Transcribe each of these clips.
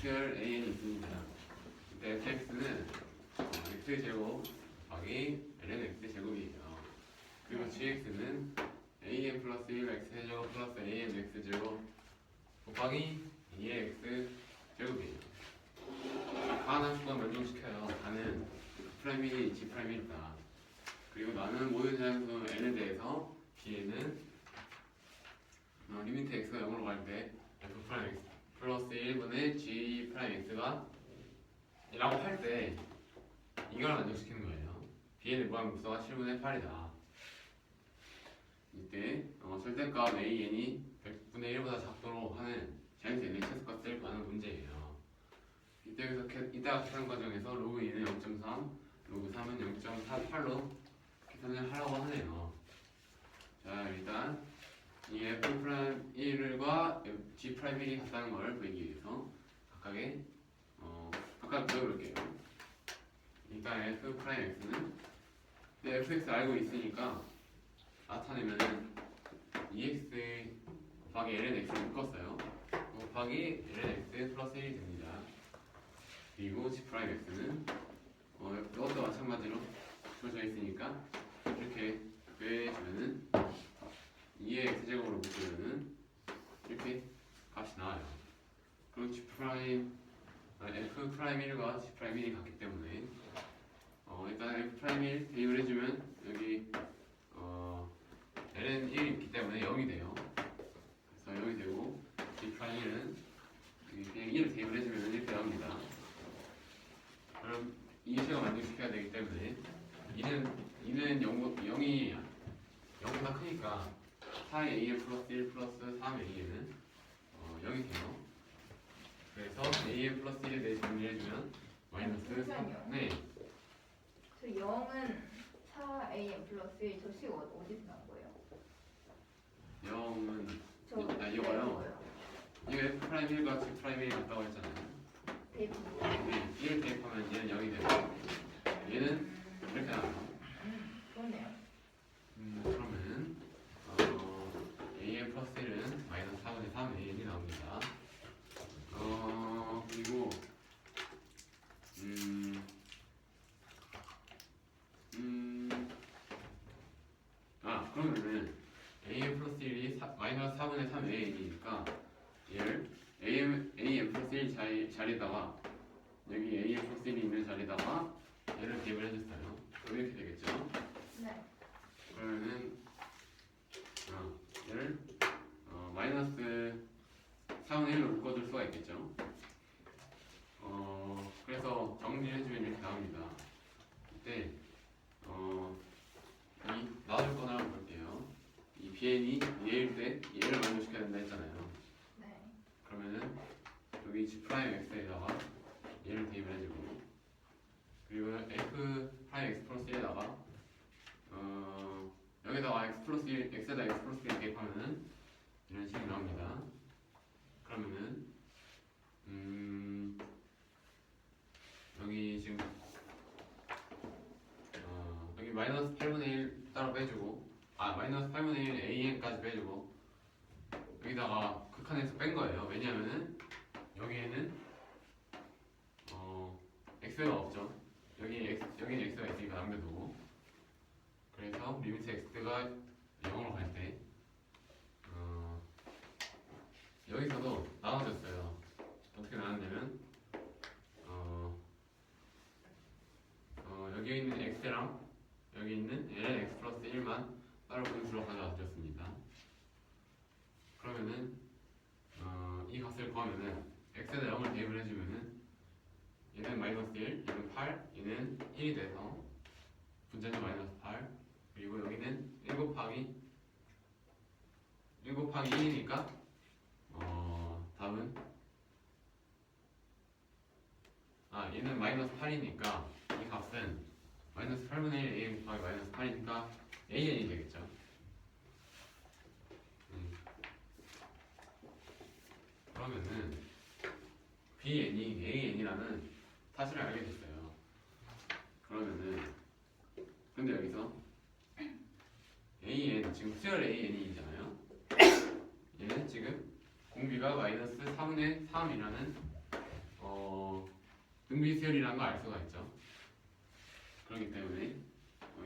수열 an이 있습니다. 이때 fx는 x제곱 곱하기 ln x제곱이에요. 그리고 gx는 an 플러스 1 x제곱 플러스 an x제곱 곱하기 2x 제곱이에요. 가한 조건 만족시켜요. 나는 F'이 G'이다. 그리고 나는 모든 자연수 n에 대해서 b에는 리미트 x가 0으로 갈 때 F'X 플러스 1분의 G'X가 라고 할 때 이걸 만족시키는 거예요. b의 무한 급수가 7분의 8이다. 이때 절대값 an이 100분의 1보다 작도록 하는 자연수 n의 최소값을 구하는 문제예요. 이따가 계산 과정에서 로그 2는 0.3, 로그 3은 0.48로 계산을 하라고 하네요. 자, 일단 이 F'1과 G'1이 같다는 걸 보이기 위해서 각각 배워볼게요. 일단 F'X는 fx 알고 있으니까 나타내면은 2x 곱하기 lnx를 묶었어요. 곱하기 lnx 플러스 1이 됩니다. 그리고 G'X는 이것도 마찬가지로 주어져 있으니까 이렇게 빼주면은 2의 x제곱으로 묶으면은 이렇게 값이 나와요. 그리고 F'1과 G'1이 같기 때문에 일단 F'1 대입을 해주면 여기 ln 1이 있기 때문에 0이 돼요. 그래서 0이 되고 G'1은 그냥 1을 대입을 해주면 이렇게 0입니다. 그럼 이 식을 만족시켜야 되기 때문에 2는 0보다 크니까 4a 플러스 1 플러스 3a는 0이 돼요. 그래서 a 플러스 1에 대해 정리해주면 마이너스 3. 네. 저 0은 4am 플러스 1, 저 식 어디서 나온 거예요? 0은 이거요. 이거 F'1과 G'1이 같다고 했잖아요. 대입. 네, 1을 대입하면 얘는 0이 되고 얘는 이렇게 나와요. 그렇네요. 그러면 an 플러스 1은 마이너스 4분의 3an이 나옵니다. 그리고 그러면은 an 플러스 1이 마이너스 4분의 3an이니까 얘를 an 플러스 1 자리에다가 여기 an 플러스 1이 있는 자리에다가 얘를 대입을 해줬어요. 그럼 이렇게 되겠죠? 네. 그러면은 얘를 마이너스 4분의 1로 묶어줄 수가 있겠죠? 그래서 정리해주면 이렇게 나옵니다. 이때 이 나눠줄 거나 한번 볼게요. 이 bn이 얘일 때 얘를 만족시켜야 된다 했잖아요. 네. 그러면은 여기 G'X에다가 얘를 대입을 해주고 그리고 F'X 플러스 1에다가 여기다가 X 플러스 1, X에다 X 플러스 1 대입하면은 이런 식이 나옵니다. 그러면은 여기 지금 여기 마이너스 8분의 1 따로 빼주고 마이너스 8분의 1 an까지 빼주고 여기다가 극한에서 뺀 거예요. 왜냐하면은 여기에는 x가 없죠. 여기는 x가 있으니까 남겨두고 그래서 리미트 x가 0으로 갈 때 여기서도 나눠졌어요. 어떻게 나눴냐면 여기 있는 x랑 여기 있는 ln x 플러스 1만 따로 분수로 가져왔습니다. 그러면은 이 값을 구하면은 x에다 0을 대입을 해주면은 얘는 마이너스 1, 얘는 8, 얘는 1이 돼서 분자는 마이너스 8 그리고 여기는 1 곱하기 1이니까 답은 얘는 마이너스 8이니까 이 값은 마이너스 8분의 1 a 곱하기 마이너스 8이니까 an이 되겠죠. 그러면은 bn이 an이라는 사실을 알게 됐어요. 그러면은 근데 여기서 an 지금 수열 an이잖아요. 얘는 지금 공비가 마이너스 3분의 3이라는 등비 수열이라는 걸 알 수가 있죠. 그렇기 때문에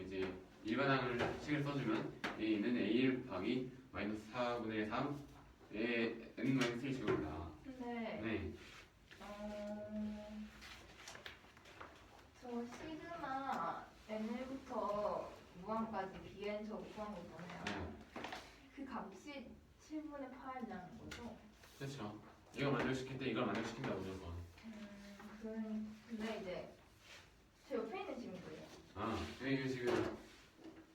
이제 일반항을 식을 써주면 a는 a1 곱하기 마이너스 4분의 3 n 마이너스 1 제곱이다. 근데 네. 저 시그마 n부터 무한까지 bn 저 구한 거잖아요. 네. 그 값이 7분의 8이라는 거죠? 그렇죠. 이걸 만족시킬 때 이걸 만족시킨다 무조건. 근데 이제 저 옆에 있는 친구예요. 이게 지금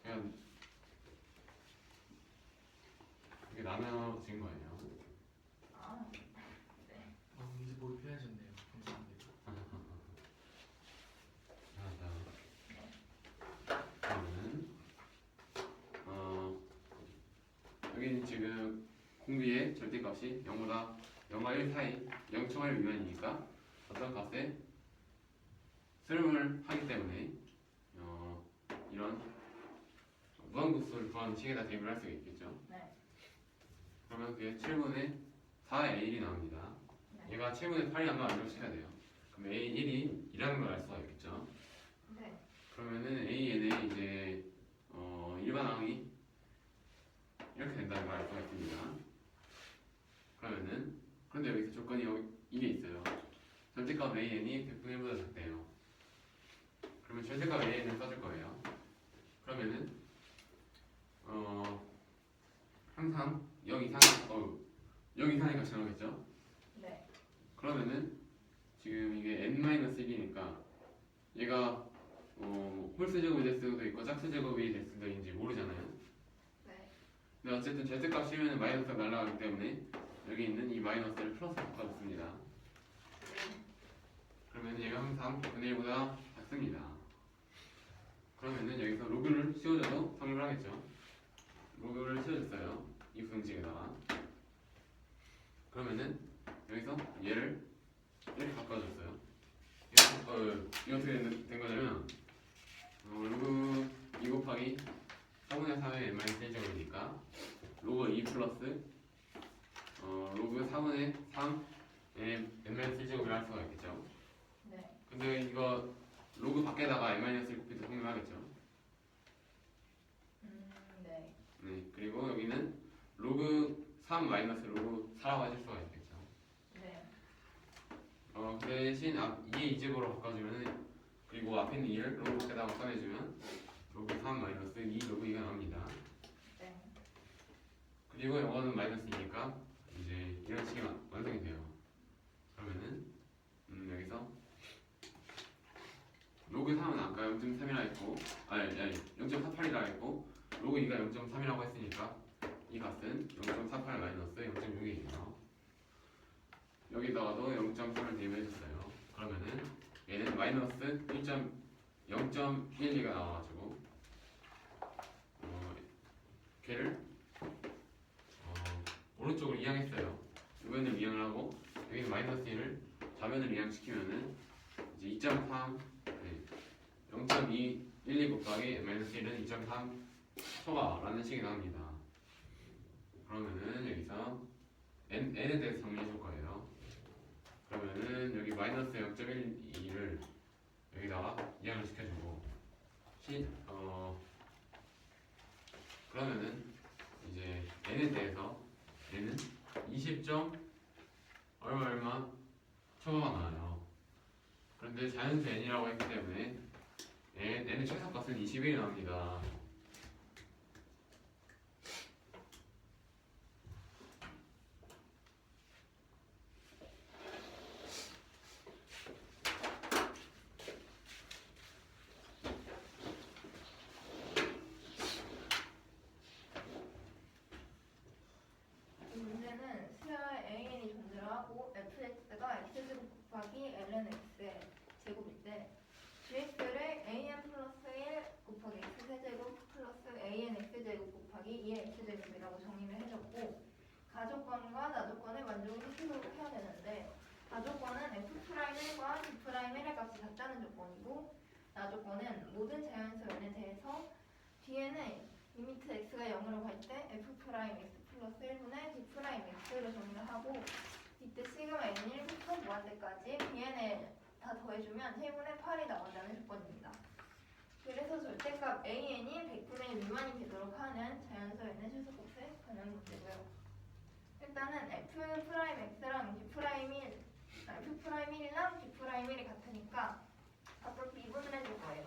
그냥 이게 나눠진 거예요. 아, 네. 이제 뭘 표현하셨네요. 감사합니다. 그러면 여기는 지금 공비의 절대값이 0보다 0과 1 사이 0.1 미만이니까 어떤 값에 수렴을 하기 때문에 이런 무한급수를 구하는 식에다 대입을 할 수가 있겠죠. 네. 그러면 그게 7분의 4의 A1이 나옵니다. 네. 얘가 7분의 8이 한번 만족시켜야 돼요. 그럼 A1이 2라는 걸 알 수가 있겠죠. 네. 그러면은 AN의 이제 일반항이 이렇게 된다는 걸 알 수가 있습니다. 그러면은 그런데 여기서 조건이 이게 있어요. 절대값 AN이 100분의 1보다 작대요. 그러면 절대값 AN을 써줄 거예요. 그러면은 항상 0 이상의 값이 나오겠죠. 네. 그러면은 지금 이게 n-1이니까 얘가 홀수 제곱이 될 수도 있고 짝수 제곱이 될 수도 있는지 모르잖아요. 네. 근데 어쨌든 절대값 씌우면 마이너스가 날아가기 때문에 여기 있는 이 마이너스를 플러스로 바꿔줬습니다. 그러면 얘가 항상 100분의 1보다 작습니다. 그러면은 여기서 로그를 씌워줘도 성립을 하겠죠. 로그를 씌워줬어요. 이 부등식에다가. 그러면은 여기서 얘를 이렇게 바꿔줬어요. 이게 어떻게 된 거냐면 로그 2 곱하기 4분의 3의 n-1제곱이니까 로그 2 플러스 로그 4분의 3의 n-1제곱이라 할 수가 있겠죠. 네. 근데 이거 로그 밖에다가 n-1 곱해도 성립하겠죠. 네. 네, 그리고 여기는 로그 3 마이너스 로그 4라고 하실 수가 있겠죠. 네. 그 대신 2의 2제곱으로 바꿔주면 그리고 앞에 있는 2를 로그 밖에다가 꺼내주면 로그 3 마이너스 2 로그 2가 나옵니다. 네. 그리고 영어는 마이너스 2니까 이제 이런 식이 완성이 돼요. 그러면은 여기서 로그 3은 아까 0.3이라 했고 0.48이라 했고 로그 2가 0.3이라고 했으니까 이 값은 0.48 마이너스 0.6이에요. 여기다가도 0.3을 대입해줬어요. 그러면은 얘는 마이너스 0.1가 나와가지고 걔를 오른쪽으로 이항했어요. 이번에는 이항을 하고 여기는 마이너스 1을 좌변을 이항시키면은 이제 2.3 0.212 곱하기 마이너스 1은 2.3 초과라는 식이 나옵니다. 그러면은 여기서 n에 대해서 정리해 줄 거예요. 그러면은 여기 마이너스 0.12를 여기다가 이항을 시켜주고 그러면은 이제 n에 대해서 n은 20점 얼마 초과가 나와요. 그런데 자연수 n이라고 했기 때문에 n의 최소값은 21이 나옵니다. 이 문제는 수열 AN이 존재를 하고 fx가 x제곱 곱하기 lnx의 제곱일 때 gx를 an 플러스 1 곱하기 x 세제곱 플러스 an x제곱 곱하기 2의 x제곱이라고 정의를 해줬고 가조건과 나조건을 만족시키도록 해야 되는데 가조건은 f'1과 g'1의 값이 같다는 조건이고 나조건은 모든 자연수 n에 대해서 뒤에는 리미트 x가 0으로 갈 때 f' x 플러스 1분의 d' x로 정리를 하고 이때 시그마 n 1부터 무한대까지 bn 다 더해주면 1분의 8이 나온다는 조건입니다. 그래서 절대값 AN이 100분의 1 미만이 되도록 하는 자연수에 있는 최소값에 관한 문제고요. 일단은 F'X랑 F'I랑 G'I 같으니까 앞으로 미분을 해줄 거예요.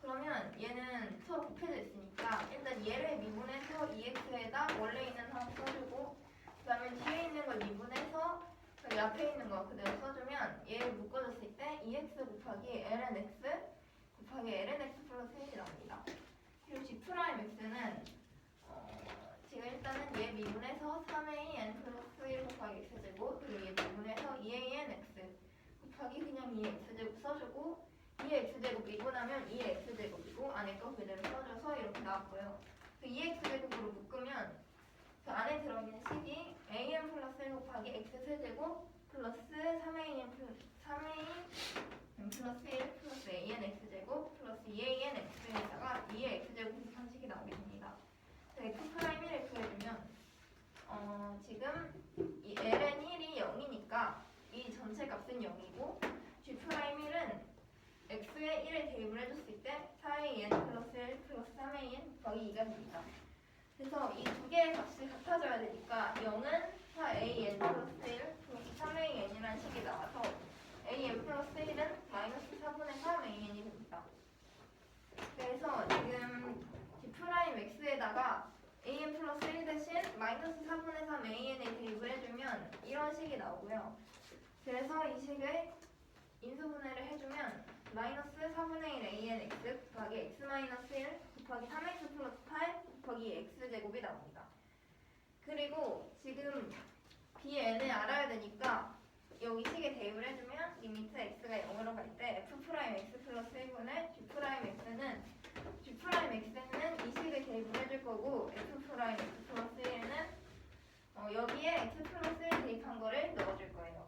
그러면 얘는 서로 곱해져 있으니까 일단 얘를 미분해서 EX에다 원래 있는 항 써주고 그 다음에 뒤에 있는 걸 미분해서 여기 앞에 있는 거 그대로 써주면 얘를 묶어줬을 때 EX 곱하기 ln x 곱하기 ln x 플러스 1이 나옵니다. 그리고 G'X는 지금 일단은 얘 미분해서 3a n 플러스 1 곱하기 x제곱 그리고 얘 미분해서 2a n x 곱하기 그냥 2의 x제곱 써주고 2의 x제곱 미분하면 2의 x제곱이고 안에 거 그대로 써줘서 이렇게 나왔고요. 그 2의 x제곱으로 묶으면 그 안에 들어있는 식이 an 플러스 1 곱하기 x 세제곱 플러스 3an 플러스 1 플러스 an x제곱 플러스 2an x에다가 2의 x제곱 상식이 나오게 됩니다. F'1을 구해주면 지금 이 ln 1이 0이니까 이 전체 값은 0이고 G'I은 x에 1을 대입을 해줬을 때 4an 플러스 1 플러스 3an 곱하기 2가 됩니다. 그래서 이 두 개의 값이 같아져야 되니까 0은 4an 플러스 1 플러스 3an이라는 식이 나와서 an 플러스 1은 마이너스 4분의 3an이 됩니다. 그래서 지금 G'X에다가 an 플러스 1 대신 마이너스 4분의 3 an에 대입을 해주면 이런 식이 나오고요. 그래서 이 식을 인수분해를 해주면 마이너스 4분의 1 an x 곱하기 x 마이너스 1 곱하기 3x 플러스 8 곱하기 x제곱이 나옵니다. 그리고 지금 bn을 알아야 되니까 여기 식에 대입을 해주면 리미트 x가 0으로 갈 때 f'x 플러스 1분의 G'X는 이 식을 대입을 해줄 거고 f'x 플러스 1은 여기에 x 플러스 1 대입한 거를 넣어줄 거예요.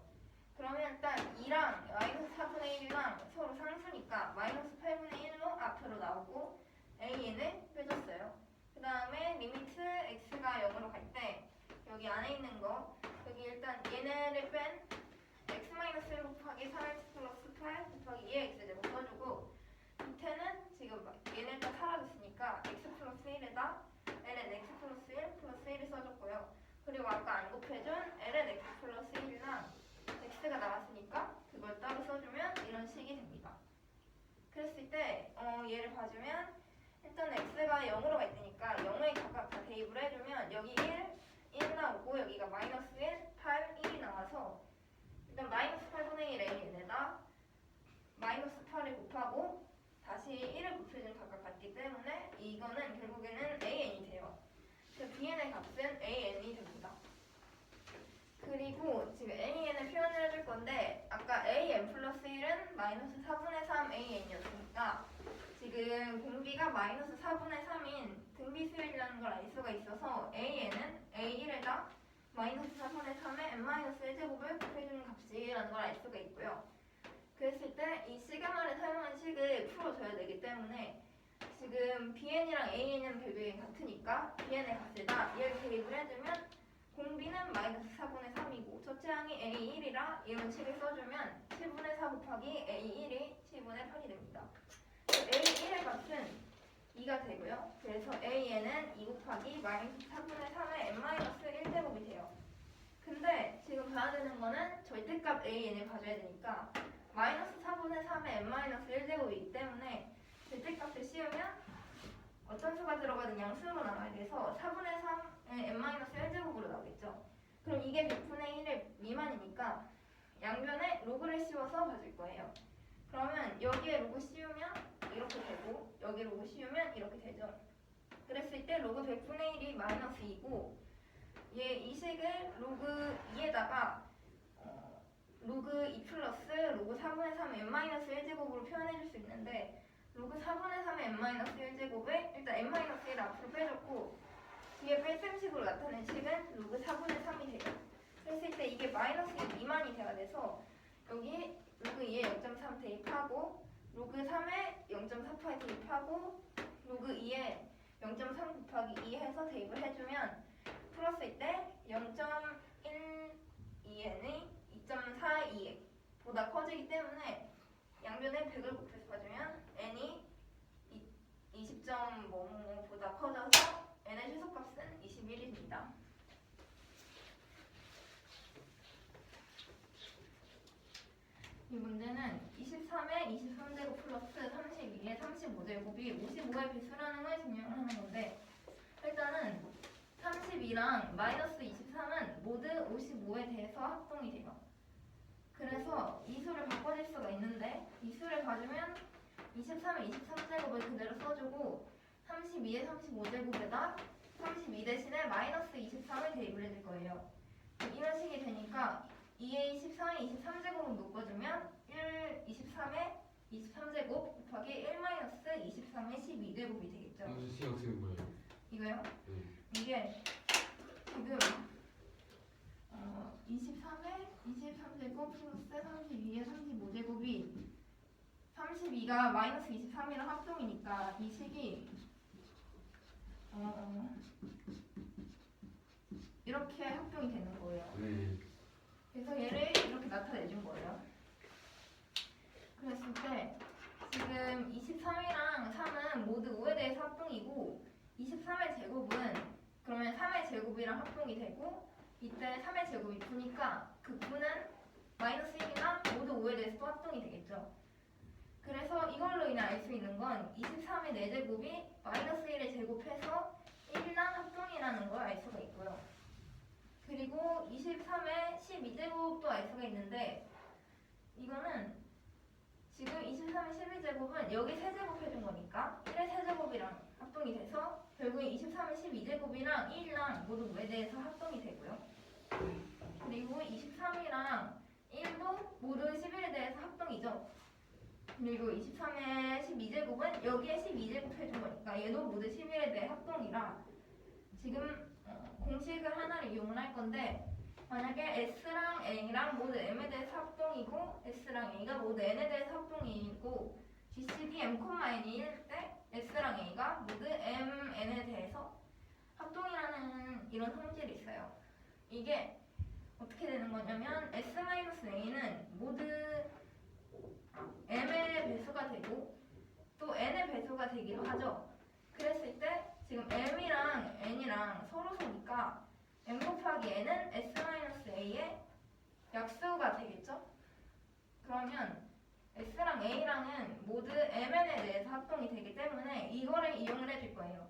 그러면 일단 2랑 마이너스 4분의 1이랑 서로 상수니까 마이너스 8분의 1로 앞으로 나오고 an을 빼줬어요. 그 다음에 리미트 x가 0으로 갈 때 여기 안에 있는 거 여기 일단 얘네를 뺀 x 마이너스 1 곱하기 3x 플러스 8 곱하기 2의 x제곱 써주고 밑에는 지금 얘네 다 사라졌으니까 x 플러스 1에다 ln x 플러스 1 플러스 1을 써줬고요. 그리고 아까 안 곱해준 ln x 플러스 1이랑 x가 나왔으니까 그걸 따로 써주면 이런 식이 됩니다. 그랬을 때 얘를 봐주면 일단 x가 0으로 갈 때니까 0에 각각 다 대입을 해주면 여기 1 나오고 여기가 마이너스 1, 8, 1이 나와서 일단 마이너스 8분의 1 an에다 마이너스 8을 곱하고 다시 1을 곱해준 각각 같기 때문에 이거는 결국에는 an이 돼요. 그래서 bn의 값은 an이 됩니다. 그리고 지금 an을 표현을 해줄 건데 아까 an 플러스 1은 마이너스 4분의 3 an이었으니까 지금 공비가 마이너스 4분의 3인 등비수열이라는 걸 알 수가 있어서 an은 a1에다 마이너스 4분의 3의 n-1제곱을 곱해주는 값이라는 걸 알 수가 있고요. 그랬을 때 이 시그마를 사용한 식을 풀어줘야 되기 때문에 지금 bn이랑 an은 별도의 같으니까 bn의 값에다 얘를 대입을 해주면 공비는 마이너스 4분의 3이고 첫째 항이 a1이라 이런 식을 써주면 7분의 4 곱하기 a1이 7분의 8이 됩니다. a1의 값은 2가 되고요. 그래서 an은 2 곱하기 마이너스 4분의 3의 n-1제곱이 돼요. 근데 지금 봐야 되는 거는 절대값 an을 봐줘야 되니까 마이너스 4분의 3의 n-1제곱이기 때문에 절대값을 씌우면 어떤 수가 들어가는 양수로 나와야 돼서 4분의 3의 n-1제곱으로 나오겠죠. 그럼 이게 100분의 1의 미만이니까 양변에 로그를 씌워서 봐줄 거예요. 그러면 여기에 로그 씌우면 이렇게 되고 여기 로그 씌우면 이렇게 되죠. 그랬을 때 로그 100분의 1이 마이너스 2고 이 식을 로그 2에다가 로그 2 플러스 로그 4분의 3 n-1제곱으로 표현해줄 수 있는데 로그 4분의 3의 n-1제곱을 일단 n-1을 앞으로 빼줬고 뒤에 뺄셈식으로 나타낸 식은 로그 4분의 3이 돼요. 그랬을 때 이게 마이너스 2 미만이 돼야 돼서 여기 로그 2에 0.3 대입하고 로그 3에 0.48 대입하고 로그 2에 0.3 곱하기 2 해서 대입을 해주면 풀었을 때 0.12n이 2.42보다 커질 커지기 때문에 양변에 100을 곱해서 봐주면 n이 20점 뭐뭐보다 커져서 n의 최소값은 21입니다. 이 문제는 23의 23제곱 플러스 32의 35제곱이 55의 배수라는 걸 증명을 하는 건데, 일단은 32랑 마이너스 23은 모두 55에 대해서 합동이 돼요. 그래서 이 수를 바꿔줄 수가 있는데, 이 수를 봐주면 23의 23제곱을 그대로 써주고 32의 35제곱에다 32 대신에 마이너스 23을 대입을 해줄 거예요. 이런 식이 되니까 2의 23의 23제곱을 묶어주면 23의 23제곱 곱하기 1 마이너스 23의 12제곱이 되겠죠. 여기서 C 어떻게 뭐예요? 이거요? 네. 이게 지금 23의 23제곱 플러스 32의 35제곱이 32가 마이너스 23이랑 합동이니까 이 식이 이렇게 합동이 되는 거예요. 네. 그래서 얘를 이렇게 나타내준 거예요. 그랬을 때 지금 23이랑 3은 모두 5에 대해서 합동이고 23의 제곱은 그러면 3의 제곱이랑 합동이 되고 이때 3의 제곱이 9니까 그 9는 마이너스 1이랑 모두 5에 대해서 또 합동이 되겠죠. 그래서 이걸로 인해 알 수 있는 건 23의 4제곱이 마이너스 1을 제곱해서 1이랑 합동이라는 걸 알 수가 있고요. 그리고 23의 12제곱도 알 수가 있는데 이거는 지금 23의 12제곱은 여기 세제곱 해준 거니까 1의 세제곱이랑 합동이 돼서 결국에 23의 12제곱이랑 1이랑 모두 5에 대해서 합동이 되고요. 그리고 23이랑 1도 모두 11에 대해서 합동이죠. 그리고 23의 12제곱은 여기에 12제곱 해준 거니까 얘도 모두 11에 대해 합동이라 지금 공식을 하나를 이용을 할 건데 만약에 S랑 A랑 모두 M에 대해서 합동이고 S랑 A가 모두 N에 대해서 합동이고 GCD M, N일 때 S랑 A가 모두 M, N에 대해서 합동이라는 이런 성질이 있어요. 이게 어떻게 되는 거냐면 S-A는 모두 M의 배수가 되고 또 N의 배수가 되기도 하죠. 그랬을 때 지금 M이랑 N이랑 서로서니까 M 곱하기 N은 S-A의 약수가 되겠죠? 그러면 S랑 A랑은 모두 MN에 대해서 합동이 되기 때문에 이거를 이용을 해줄 거예요.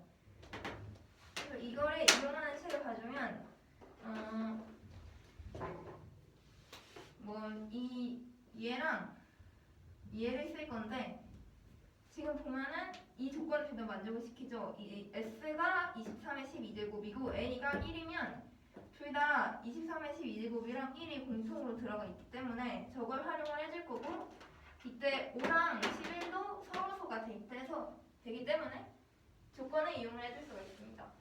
그래서 이거를 이용하는 식을 봐주면 얘랑 얘를 쓸 건데 지금 보면은 이 조건을 둘 다 만족을 시키죠. 이 S가 23의 12제곱이고 A가 1이면 둘 다 23의 12제곱이랑 1이 공통으로 들어가 있기 때문에 저걸 활용을 해줄 거고 이때 5랑 11도 서로소가 되기 때문에 조건을 이용을 해줄 수가 있습니다.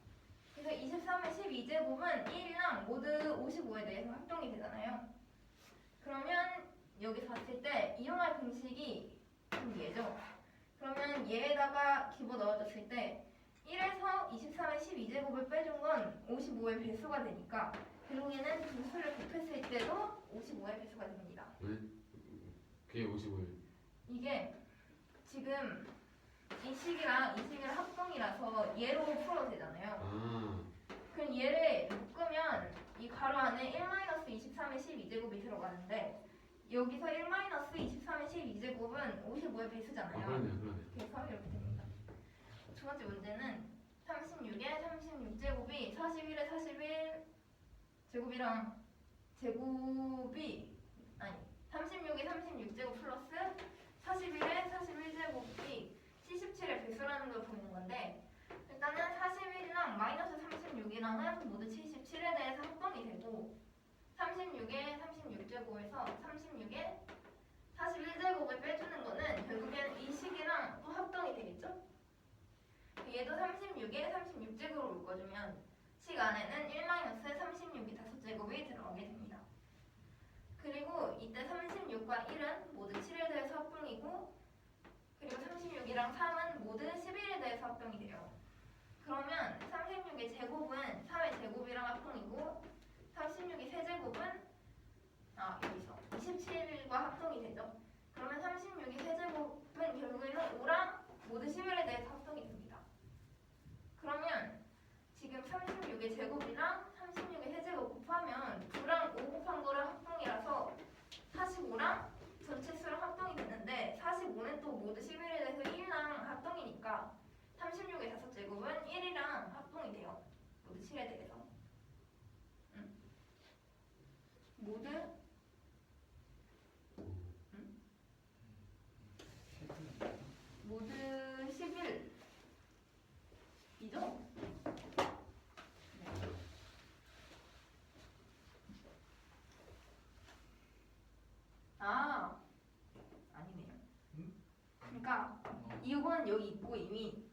그래서 23의 12제곱은 1이랑 모두 55에 대해서 합동이 되잖아요. 그러면 여기 봤을 때 이용할 공식이 좀 얘죠. 그러면 얘에다가 집어넣어줬을 때 1에서 23의 12제곱을 빼준 건 55의 배수가 되니까 결국에는 두 수를 곱했을 때도 55의 배수가 됩니다. 왜? 그게 55예요. 이게 지금 이 식이랑 이 식이랑 합동이라서 얘로 풀어도 되잖아요. 그럼 얘를 묶으면 이 가로 안에 1-23의 12제곱이 들어가는데 여기서 1-23의 12제곱은 55의 배수잖아요. 그러네요. 그래서 이렇게 됩니다. 두 번째 문제는 36의 36제곱이 41의 41 제곱이랑 제곱이 36의 36제곱 플러스 41의 41제곱이 77의 배수라는 걸 보이는 건데 일단은 41이랑 마이너스 36이랑은 모두 77에 대해서 합동이 되고 36의 36제곱에서 36의 41제곱을 빼주는 거는 결국에는 이 식이랑 또 합동이 되겠죠? 얘도 36의 36제곱으로 묶어주면 식 안에는 1-36이 5제곱이 들어가게 됩니다. 그리고 이때 36과 1은 모두 7에 대해서 합동이고 그리고 36이랑 3은 모두 11에 대해서 합동이 돼요. 그러면 36의 제곱은 3의 제곱이랑 합동이고 36의 세제곱은 여기서 27과 합동이 되죠. 그러면 36의 세제곱은 결국에는 5랑 모두 11에 대해서 합동이 됩니다. 그러면 지금 36의 제곱이랑 36의 세제곱 곱하면 9랑 5 곱한 거랑 합동이라서 45랑 전체 수랑 합동이 되는데 45는 또 모두 11에 대해서 1랑 합동이니까 36의 5제곱은 1이랑 합동이 돼요. 모두 7에 대해서. 모두 모두 11 이죠? 아, 아니네요. 그러니까 이건 여기 있고 이미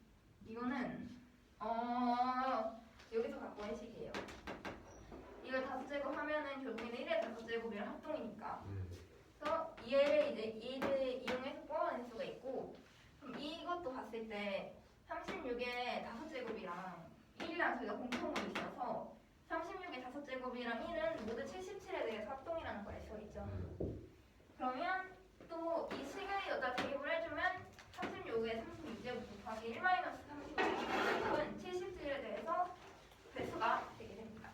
이거는 여기서 갖고 온 식이에요. 이걸 5제곱 하면은 결국에는 1의 5제곱이랑 합동이니까. 그래서 얘를 이용해서 뽑아낼 수가 있고, 그럼 이것도 봤을 때 36의 5제곱이랑 1이랑 저희가 공통으로 있어서 36의 5제곱이랑 1은 모두 77에 대해서 합동이라는 걸 알 수가 있죠. 그러면 또 이 식을 여기다 대입을 해주면 36의 36제곱 곱하기 1-36은 77에 대해서 배수가 되게 됩니다.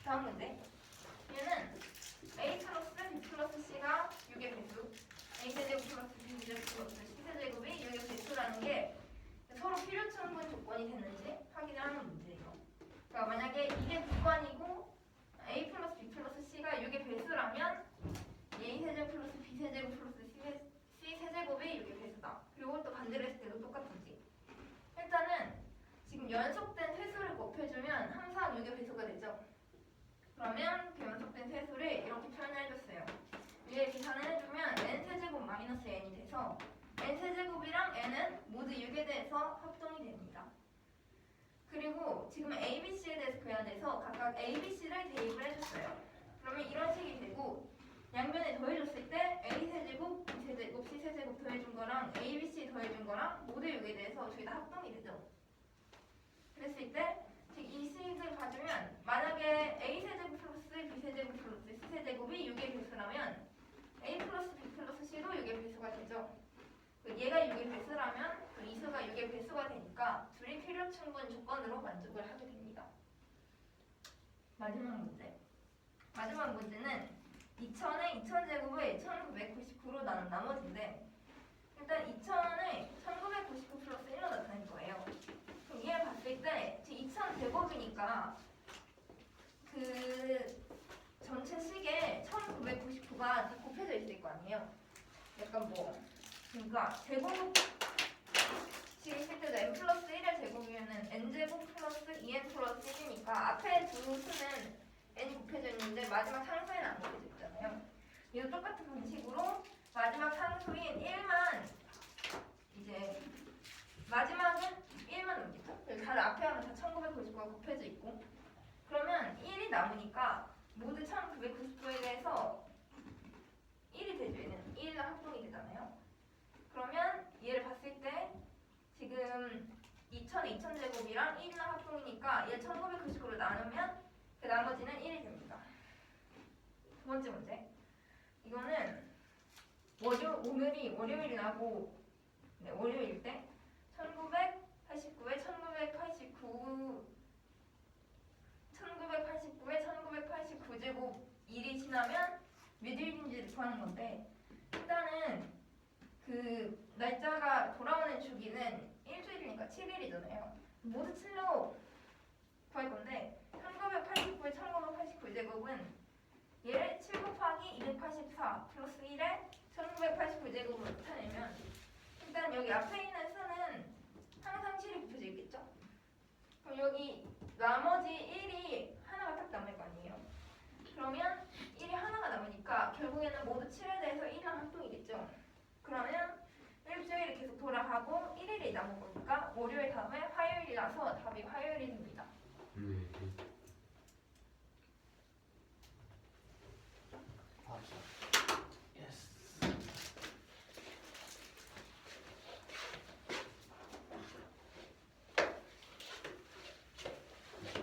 다음 문제. 얘는 a 플러스 b 플러스 c가 6의 배수, a 세제곱 플러스 b 세제곱 플러스 c 세제곱이 6의 배수라는 게 서로 필요 충분 조건이 되는지 확인을 하는 문제예요. 그러니까 만약에 이게 무관이고 a 플러스 b 플러스 c가 6의 배수라면 a 세제곱 플러스 b 세제곱 플러스 c 세제곱이 6의 배수다. 그리고 또 반대로 했을 때도 똑같은지. 일단은 지금 연속된 횟수를 곱해주면 항상 6의 배수가 되죠. 그러면 그 연속된 세수를 이렇게 표현을 해줬어요. 위에 계산을 해주면 n세제곱 마이너스 n이 돼서 n세제곱이랑 n은 모두 6에 대해서 합동이 됩니다. 그리고 지금 ABC에 대해서 구해야 돼서 각각 ABC를 대입을 해줬어요. 그러면 이런 식이 되고 양변에 더해줬을 때 A세제곱, B세제곱, C세제곱 더해준 거랑 ABC 더해준 거랑 모두 6에 대해서 저희 다 합동이 되죠. 그랬을 때 이 식을 봐주면 만약에 A세제곱 플러스 B세제곱 플러스 C세제곱이 6의 배수라면 A 플러스 B 플러스 C도 6의 배수가 되죠. 얘가 6의 배수라면 이 수가 6의 배수가 되니까 둘이 필요 충분 조건으로 만족을 하게 됩니다. 마지막 문제. 마지막 문제는 2000의 2000제곱을 1999로 나눈 나머지인데 일단 2000을 1999 플러스 1로 나타낼 거예요. 그럼 얘를 봤을 때 2000제곱이니까 그 전체 식에 1999가 다 곱해져 있을 거 아니에요. 약간 뭐 그러니까 제곱식이 있을 때도 n 플러스 1의 제곱이면은 n제곱 플러스 2n 플러스 1이니까 앞에 두 수는 n이 곱해져 있는데 마지막 상수에는 안 곱해져 있잖아요. 이거 똑같은 방식으로 마지막 상수인 1만 이제 마지막은 1만 넘겠죠? 다른 앞에 하면 다 1999가 곱해져 있고 그러면 1이 남으니까 모두 1999에 대해서 1이 되죠. 얘는 1이랑 합동이 되잖아요. 그러면 얘를 봤을 때 지금 2000의 2000제곱이랑 1이랑 합동이니까 얘 1999로 나누면 그 나머지는 1이 됩니다. 두 번째 문제. 이거는 오늘이 월요일이라고 월요일 때 1989에 1989제곱 일이 지나면 몇 일인지를 구하는 건데 일단은 그 날짜가 돌아오는 주기는 일주일이니까 7일이잖아요. 모두 7로 구할 건데 1989의 1989제곱은 얘를 7 곱하기 284 플러스 1에 1989제곱으로 나타내면 일단 여기 앞에 있는 수는 항상 7이 곱해져 있겠죠? 그럼 여기 나머지 1이 하나가 딱 남을 거 아니에요? 그러면 1이 하나가 남으니까 결국에는 모두 7에 대해서 1이랑 합동이겠죠? 그러면 일주일이 계속 돌아가고 1일이 남은 거니까 월요일 다음에 화요일이라서 답이 화요일이 됩니다.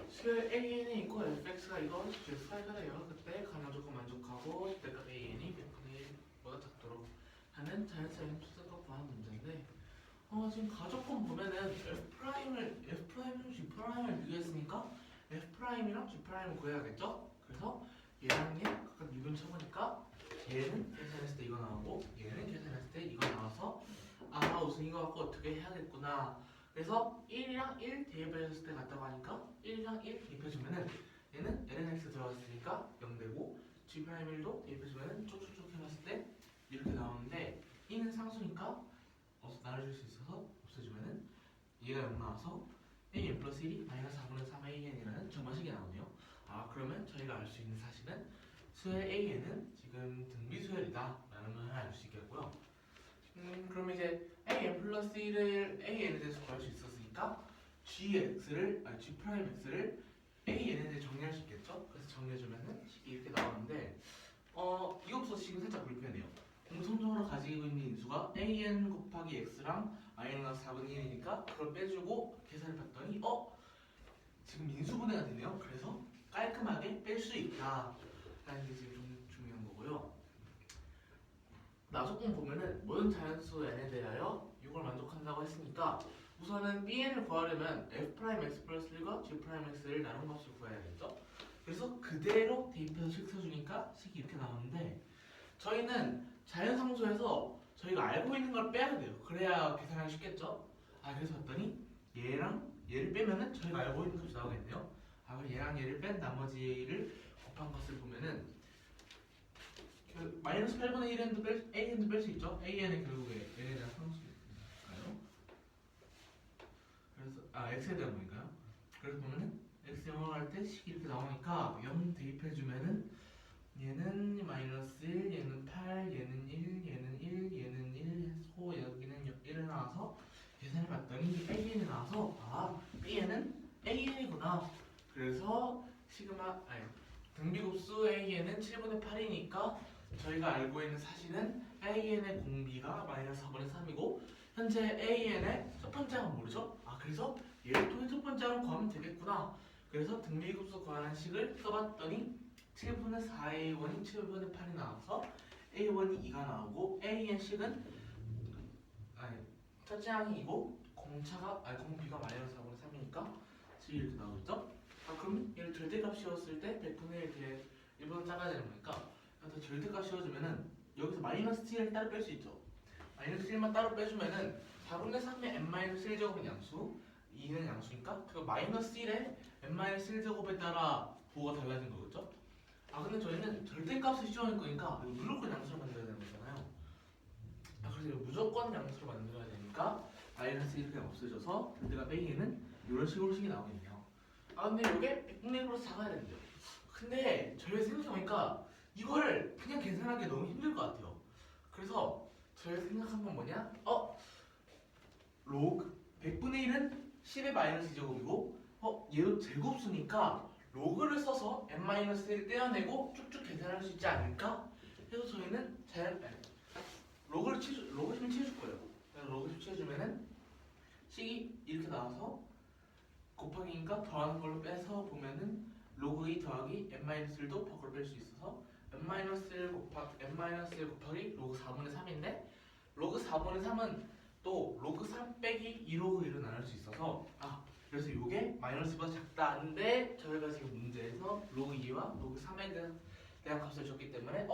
수열 AN이 있고 fx가 이거 즉사이가래요. 그때 가만조건 만족하고 그때가 AN이 100 보면은 자연스러운 추적과 구하는 문제인데 지금 가족권 보면은 F'을 G'을 비교했으니까 F'이랑 G'을 구해야겠죠? 그래서 얘랑 얘 각각 미분 쳐보니까 얘는 계산했을 때 이거 나오고 얘는 계산했을 때 이거 나와서 아 우선 이거 갖고 어떻게 해야겠구나. 그래서 1이랑 1 대입했을 때 같다고 하니까 1이랑 1 대입해주면은 얘는 lnx 들어갔으니까 0 되고 G'1도 대입해주면은 쭉쭉쭉 해봤을 때 이렇게 나오는데 2는 상수니까 나눠줄 수 있어서 없애주면은 얘가 0 나와서 an 플러스 1이 마이너스 4분의 3 an이라는 정반식이 나오네요. 아 그러면 저희가 알 수 있는 사실은 수열 an은 지금 등비수열이다 라는 걸 알 수 있겠고요. 그럼 이제 an 플러스 1을 an에 대해서 구할 수 있었으니까 gx를 an에 대해 정리할 수 있겠죠? 그래서 정리해주면은 이렇게 나오는데 이것부터 지금 살짝 불편해요. 공통적으로 가지고 있는 인수가 an 곱하기 x랑 마이너스 4분의 1이니까 그걸 빼주고 계산을 봤더니 지금 인수분해가 되네요. 그래서 깔끔하게 뺄 수 있다 라는 게 지금 좀 중요한 거고요. 나조건 보면은 모든 자연수 n에 대하여 이걸 만족한다고 했으니까 우선은 bn을 구하려면 f'x 플러스 1과 g'x를 나눈 값을 구해야겠죠? 그래서 그대로 대입해서 식 써주니까 식이 이렇게 나오는데 저희는 자연상수에서 저희가 알고 있는 걸 빼야 돼요. 그래야 계산하기 쉽겠죠? 그래서 봤더니 얘랑 얘를 빼면은 저희가 알고 있는 값이 나오겠네요. 그럼 얘랑 얘를 뺀 나머지를 곱한 것을 보면은 그 마이너스 8분의 1n도 an도 뺄 수 있죠? an은 결국에 n에 대한 상수니까요. 그래서 x에 대한 거니까요. 그래서 보면은 x 0을 할 때 식이 이렇게 나오니까 0 대입해주면은 얘는 마이너스 1, 얘는 8, 얘는 1, 얘는 1, 얘는 1 해서 여기는 1을 나와서 계산해 봤더니 an이 나와서 bn은 an이구나. 그래서 등비곱수 an은 7분의 8이니까 저희가 알고 있는 사실은 an의 공비가 마이너스 4분의 3이고 현재 an의 첫 번째 항은 모르죠? 그래서 얘를 통해 첫 번째 항을 구하면 되겠구나. 그래서 등비곱수 구하는 식을 써봤더니 7분의 4의 1이 7분의 8이 나와서 a1이 2가 나오고 a의 식은 첫째 항이 2고 공비가 마이너스 4분의 3이니까 식이 이렇게 나오겠죠? 그럼 얘를 절대값 씌웠을 때 100분의 1 1보다 작아야 되는 거니까 절대값 씌워주면은 여기서 마이너스 7을 따로 뺄 수 있죠. 마이너스 1만 따로 빼주면은 4분의 3의 n-1제곱은 양수 2는 양수니까 그 마이너스 1에 n-1제곱에 따라 부호가 달라진 거겠죠? 근데 저희는 절대값을 씌워낼 거니까 무조건 양수로 만들어야 되는 거잖아요. 그래서 무조건 양수로 만들어야 되니까 마이너스 1을 그냥 없애줘서 절대값 a는 이런 식으로 식이 나오겠네요. 근데 이게 100분의 1으로 작아야 된대요. 근데 저희가 생각해보니까 이걸 그냥 계산하기 너무 힘들 것 같아요. 그래서 저희가 생각한 건 뭐냐? 로그 100분의 1은 10의 마이너스 2제곱이고 얘도 제곱수니까 로그를 써서 n-1을 떼어내고 쭉쭉 계산할 수 있지 않을까? 해서 저희는 로그를 치워줄 거예요. 로그를 치워주면은 식이 이렇게 나와서 곱하기니까 더하는 걸로 빼서 보면은 로그 2 더하기 n-1도 밖으로 뺄 수 있어서 n-1 곱하기 로그 4분의 3인데 로그 4분의 3은 또 로그 3 빼기 2로그 1로 나눌 수 있어서 그래서 이게 마이너스보다 작다는데 저희가 지금 문제에서 로그 2와 로그 3에 대한 값을 줬기 때문에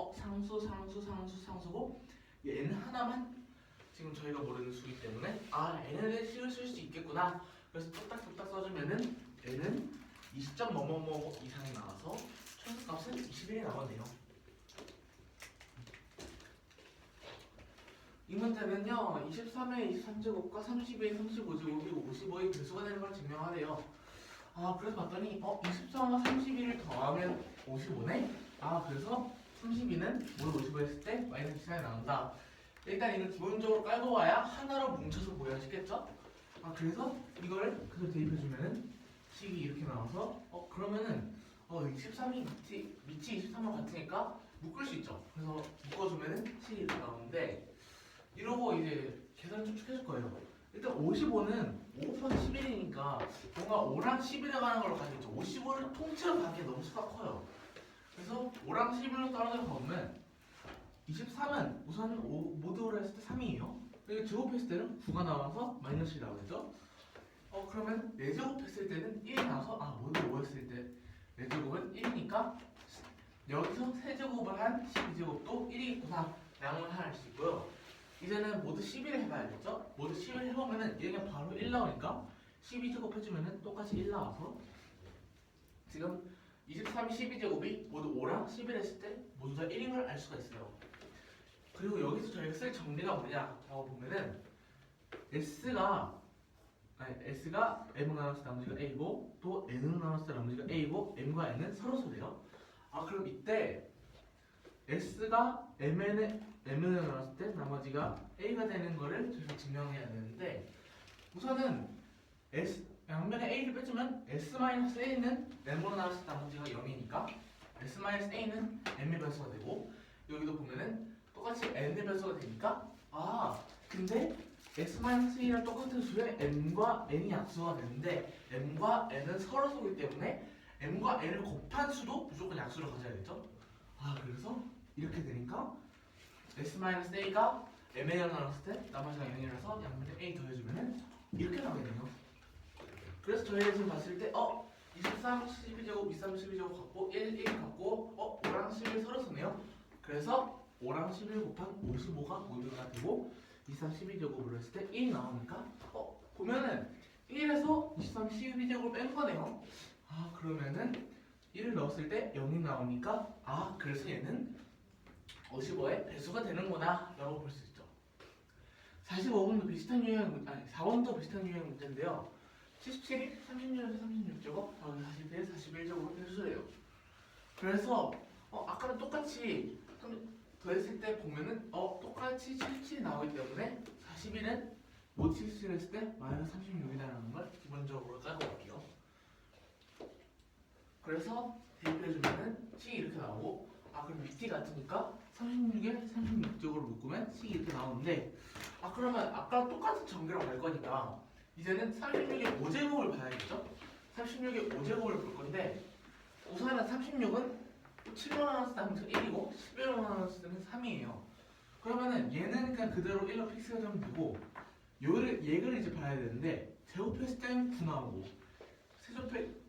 상수고 얘는 하나만 지금 저희가 모르는 수이기 때문에 n을 식을 쓸 수 있겠구나. 그래서 뚝딱뚝딱 써주면은 n은 20점 뭐뭐뭐 이상이 나와서 최소값은 21이 나오네요. 이 문제는요 23의 23제곱과 32의 35제곱이 55의 배수가 되는 걸 증명하래요. 그래서 봤더니 23과 31을 더하면 55네? 그래서 32는 모두 55 했을 때 마이너스 14이 나온다. 일단 이는 기본적으로 깔고 와야 하나로 뭉쳐서 보여야 쉽겠죠? 그래서 이걸 그대로 대입해주면은 식이 이렇게 나와서 그러면은 23이 밑이 23과 같으니까 묶을 수 있죠. 그래서 묶어주면은 식이 이렇게 나오는데 이러고 이제 계산을 쭉쭉 해줄 거예요. 일단 55는 5 곱하기 11이니까 뭔가 5랑 11에 관한 걸로 가겠죠. 55를 통째로 가기에 너무 수가 커요. 그래서 5랑 11로 떨어져 보면 23은 우선 모드로 했을 때 3이에요. 그리고 제곱했을 때는 9가 나와서 마이너스 1이 나오겠죠? 그러면 4제곱 했을 때는 1이 나와서 모두 5 했을 때 4제곱은 1이니까 여기서 세제곱을 한 12제곱도 1이겠구나 라고 할 수 있고요. 이제는 모두 11을 해봐야겠죠? 모두 11 해보면은 얘가 바로 1 나오니까 12제곱 해주면은 똑같이 1 나와서 지금 23, 12제곱이 모두 5랑 11 했을 때 모두 다 1인 걸 알 수가 있어요. 그리고 여기서 저희가 쓸 정리가 뭐냐라고 보면은 S가 M으로 나눴을 때 나머지가 A고 또 N으로 나눴을 때 나머지가 A고 M과 N은 서로서래요. 그럼 이때 S가 M으로 나눴을 때 나머지가 A가 되는 거를 저희가 증명해야 되는데 우선은 양면에 A를 빼주면 S-A는 M으로 나눴을 때 나머지가 0이니까 S-A는 M의 변수가 되고 여기도 보면은 똑같이 N의 변수가 되니까 근데 S-A랑 똑같은 수에 M과 N이 약수가 되는데 M과 N은 서로서기 때문에 M과 N을 곱한 수도 무조건 약수를 가져야겠죠? 그래서 이렇게 되니까 S-A가 M에 나눴을 때 나머지가 0이라서 양면에 A 더해주면은 이렇게 나오게 돼요. 그래서 저희가 지금 봤을 때 23, 12제곱, 23, 12제곱 같고 1 같고 5랑 11 서로서네요. 그래서 5랑 11 곱한 55가 모두가 되고 23, 12제곱으로 했을 때 1이 나오니까 보면은 1에서 23, 12제곱을 뺀 거네요. 그러면은 1을 넣었을 때 0이 나오니까 그래서 얘는 55의 배수가 되는구나 라고 볼 수 있죠. 45번도 비슷한 유형, 4번도 비슷한 유형 문제인데요. 77이 36에서 36제곱 더하기 41에 41제곱은 배수예요. 그래서 아까랑 똑같이 더했을 때 보면은 똑같이 77이 나오기 때문에 41은 모두 77 했을 때 마이너스 36이라는 걸 기본적으로 짜고 갈게요. 그래서 대입해주면은 식이 이렇게 나오고 그럼 밑이 같으니까 36에 36제곱을 묶으면 식이 이렇게 나오는데 그러면 아까 똑같은 전개로 갈 거니까 이제는 36의 5제곱을 봐야겠죠? 36의 5제곱을 볼 건데 우선은 36은 7로 나눴을 때 하면 1이고 11로 나눴을 때는 3이에요. 그러면은 얘는 그냥 그대로 1로 픽스가 되면 되고 얘를 이제 봐야 되는데 제곱했을 때는 9 나오고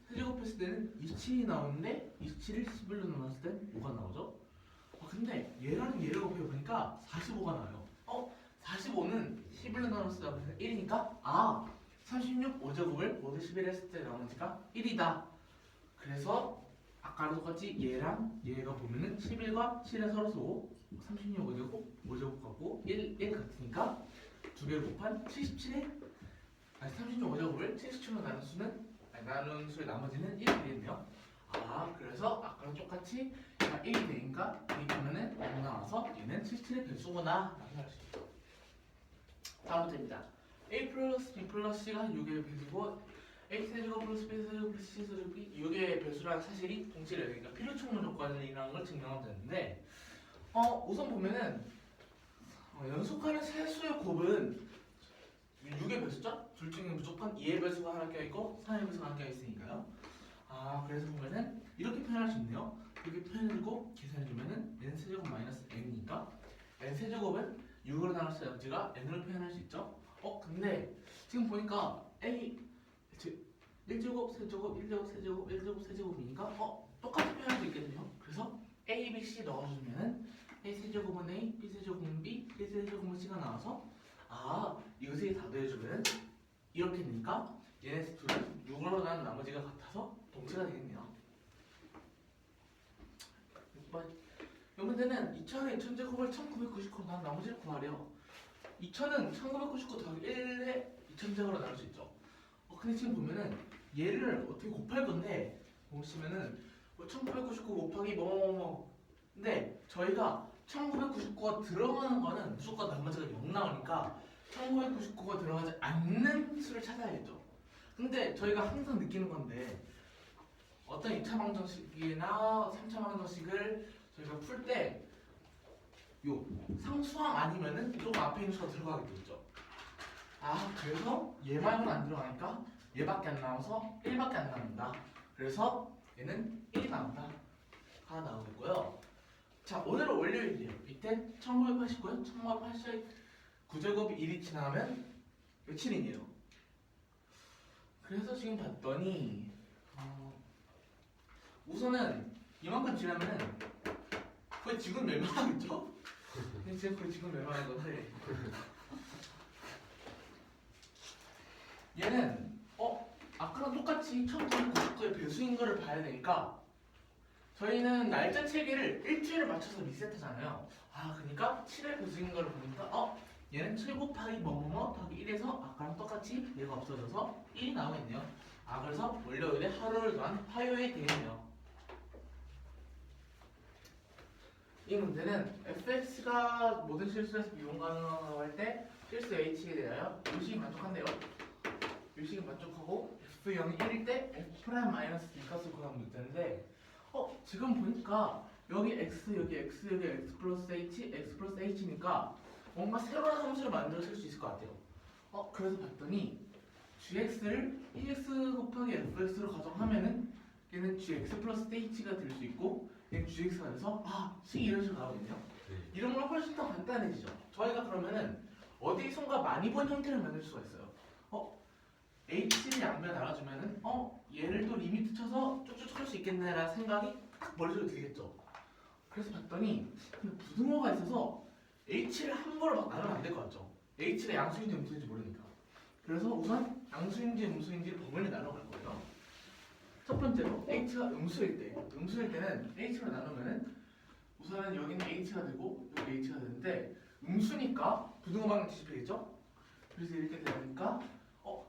세제곱했을 때는 27이 나오는데 27을 11로 나눴을 땐 5가 나오죠? 근데 얘랑 얘를 곱해보니까 45가 나와요. 45는 11로 나눴을 때 1이니까 36 5제곱을 모두 11 했을 때 나머지가 1이다. 그래서 아까랑 똑같이 얘랑 얘가 보면은 11과 7의 서로서고 36 5제곱 같고 1 같으니까 두 개를 곱한 77에 36 5제곱을 77로 나눈 수의 나머지는 1이 되겠네요. 그래서 아까랑 똑같이 얘가 1이 되니까 대입하면은 5 나와서 얘는 77의 배수구나 라고 할 수 있죠. 다음 문제입니다. A 플러스 B 플러스 C가 6의 배수고 A 세제곱 플러스 B 세제곱 플러스 C 세제곱이 6의 배수라는 사실이 동시에 그러니까 필요 충분 조건이라는 걸 증명하면 되는데 우선 보면은 연속하는 세 수의 곱은 6의 배수죠? 둘 중에 무조건 2의 배수가 하나 껴있고 3의 배수가 하나 껴있으니까요. 그래서 보면은 이렇게 표현할 수 있네요. 이렇게 표현해주고 계산해주면은 n 세제곱 마이너스 n이니까 n 세제곱은 6으로 나눴을 때 여지가 n으로 표현할 수 있죠. 근데 지금 보니까 a 1제곱, 세제곱, 1제곱, 세제곱, 1제곱, 세제곱이니까 똑같이 표현할 수 있거든요. 그래서 a, b, c 넣어주면은 a 세제곱은 a, b 세제곱은 b, c 세제곱은 c가 나와서 이것이 다 더해주면 이렇게 되니까 얘네 둘은 6으로 나눈 나머지가 같아서 동체가 되겠네요. 6번 이 문제는 2000에 2000제곱을 1999로 나눈 나머지를 구하래요. 2000은 1999 더하기 1에 2000제곱으로 나눌 수 있죠. 근데 지금 보면은 얘를 어떻게 곱할 건데 보시면은 1999 곱하기 근데 저희가 1999가 들어가는 거는 무조건 나머지가 0 나오니까 1999가 들어가지 않는 수를 찾아야겠죠. 근데 저희가 항상 느끼는 건데 어떤 2차 방정식이나 3차 방정식을 저희가 풀 때 요 상수항 아니면은 조금 앞에 있는 수가 들어가게 되죠. 그래서 얘 말고는 안 들어가니까 얘밖에 안 나와서 1밖에 안 나온다. 그래서 얘는 1이 나온다. 나오겠고요. 자, 오늘은 월요일이에요. 밑에 1989요? 1989제곱이 1이 지나면 며칠이네요. 그래서 지금 봤더니 우선은 이만큼 지나면은 거의 지금 멸망하겠죠? 지금 거의 지금 멸망한 건데 얘는 아까랑 똑같이 1999의 배수인 거를 봐야 되니까 저희는 날짜 체계를 일주일에 맞춰서 리셋하잖아요. 그러니까 7의 배수인 거를 보니까 얘는 7 곱하기 뭐뭐뭐 더하기 1에서 아까랑 똑같이 얘가 없어져서 1이 나오겠네요. 그래서 월요일에 하루를 더한 화요일이 되겠네요. 이 문제는 fx가 모든 실수에서 미분 가능하다고 할 때 실수 h에 대하여 요식이 만족한대요. 요식이 만족하고 f0이 1일 때 f'-b값을 구하는 문제인데 지금 보니까 여기 x, 여기 x, 여기 x 플러스 h, x 플러스 h니까 뭔가 새로운 함수를 만들어 쓸 수 있을 것 같아요. 그래서 봤더니 gx를 1x 곱하기 fx로 가정하면은 얘는 gx 플러스 h가 될 수 있고 얘는 gx가 돼서 식이 이런 식으로 나오거든요. 이런 건 훨씬 더 간단해지죠. 저희가 그러면은 어디선가 많이 본 형태를 만들 수가 있어요. h를 양변에 나눠주면은 얘를 또 리미트 쳐서 쭉쭉 할 수 있겠네라는 생각이 딱 머릿속에 들겠죠. 그래서 봤더니 근데 부등호가 있어서 h를 한 번으로 막 나누면 안 될 것 같죠. h가 양수인지 음수인지 모르니까. 그래서 우선 양수인지 음수인지를 범위를 나눠갈 거예요. 첫 번째로 h가 음수일 때는 h로 나누면은 우선은 여기는 h가 되고 여기 h가 되는데 음수니까 부등호 방향 뒤집히겠죠. 그래서 이렇게 되니까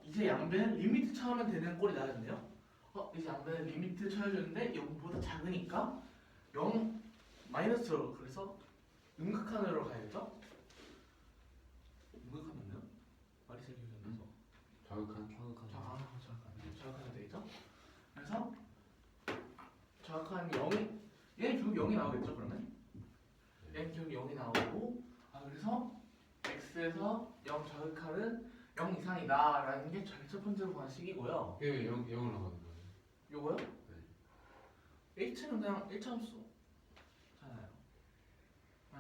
이제 양변을 리미트 쳐하면 되는 꼴이 나왔네요. 이제 양변을 리미트 쳐주는데 0보다 작으니까 0 마이너스로 그래서 음극한으로 가야겠죠? 음극하면요? 말이 잘 기억이 안 나서 자극하면 되겠죠? 그래서 자극한 0이 얘는 결국 0이 나오겠죠 그러면? 얘는 결국 0이 나오고 그래서 x에서 0 자극하는 0 이상이다 라는 게 제일 첫 번째로 보는 식이고요. 왜 0을 나가는 거예요? 요거요? h는 그냥 1차함수 잖아요.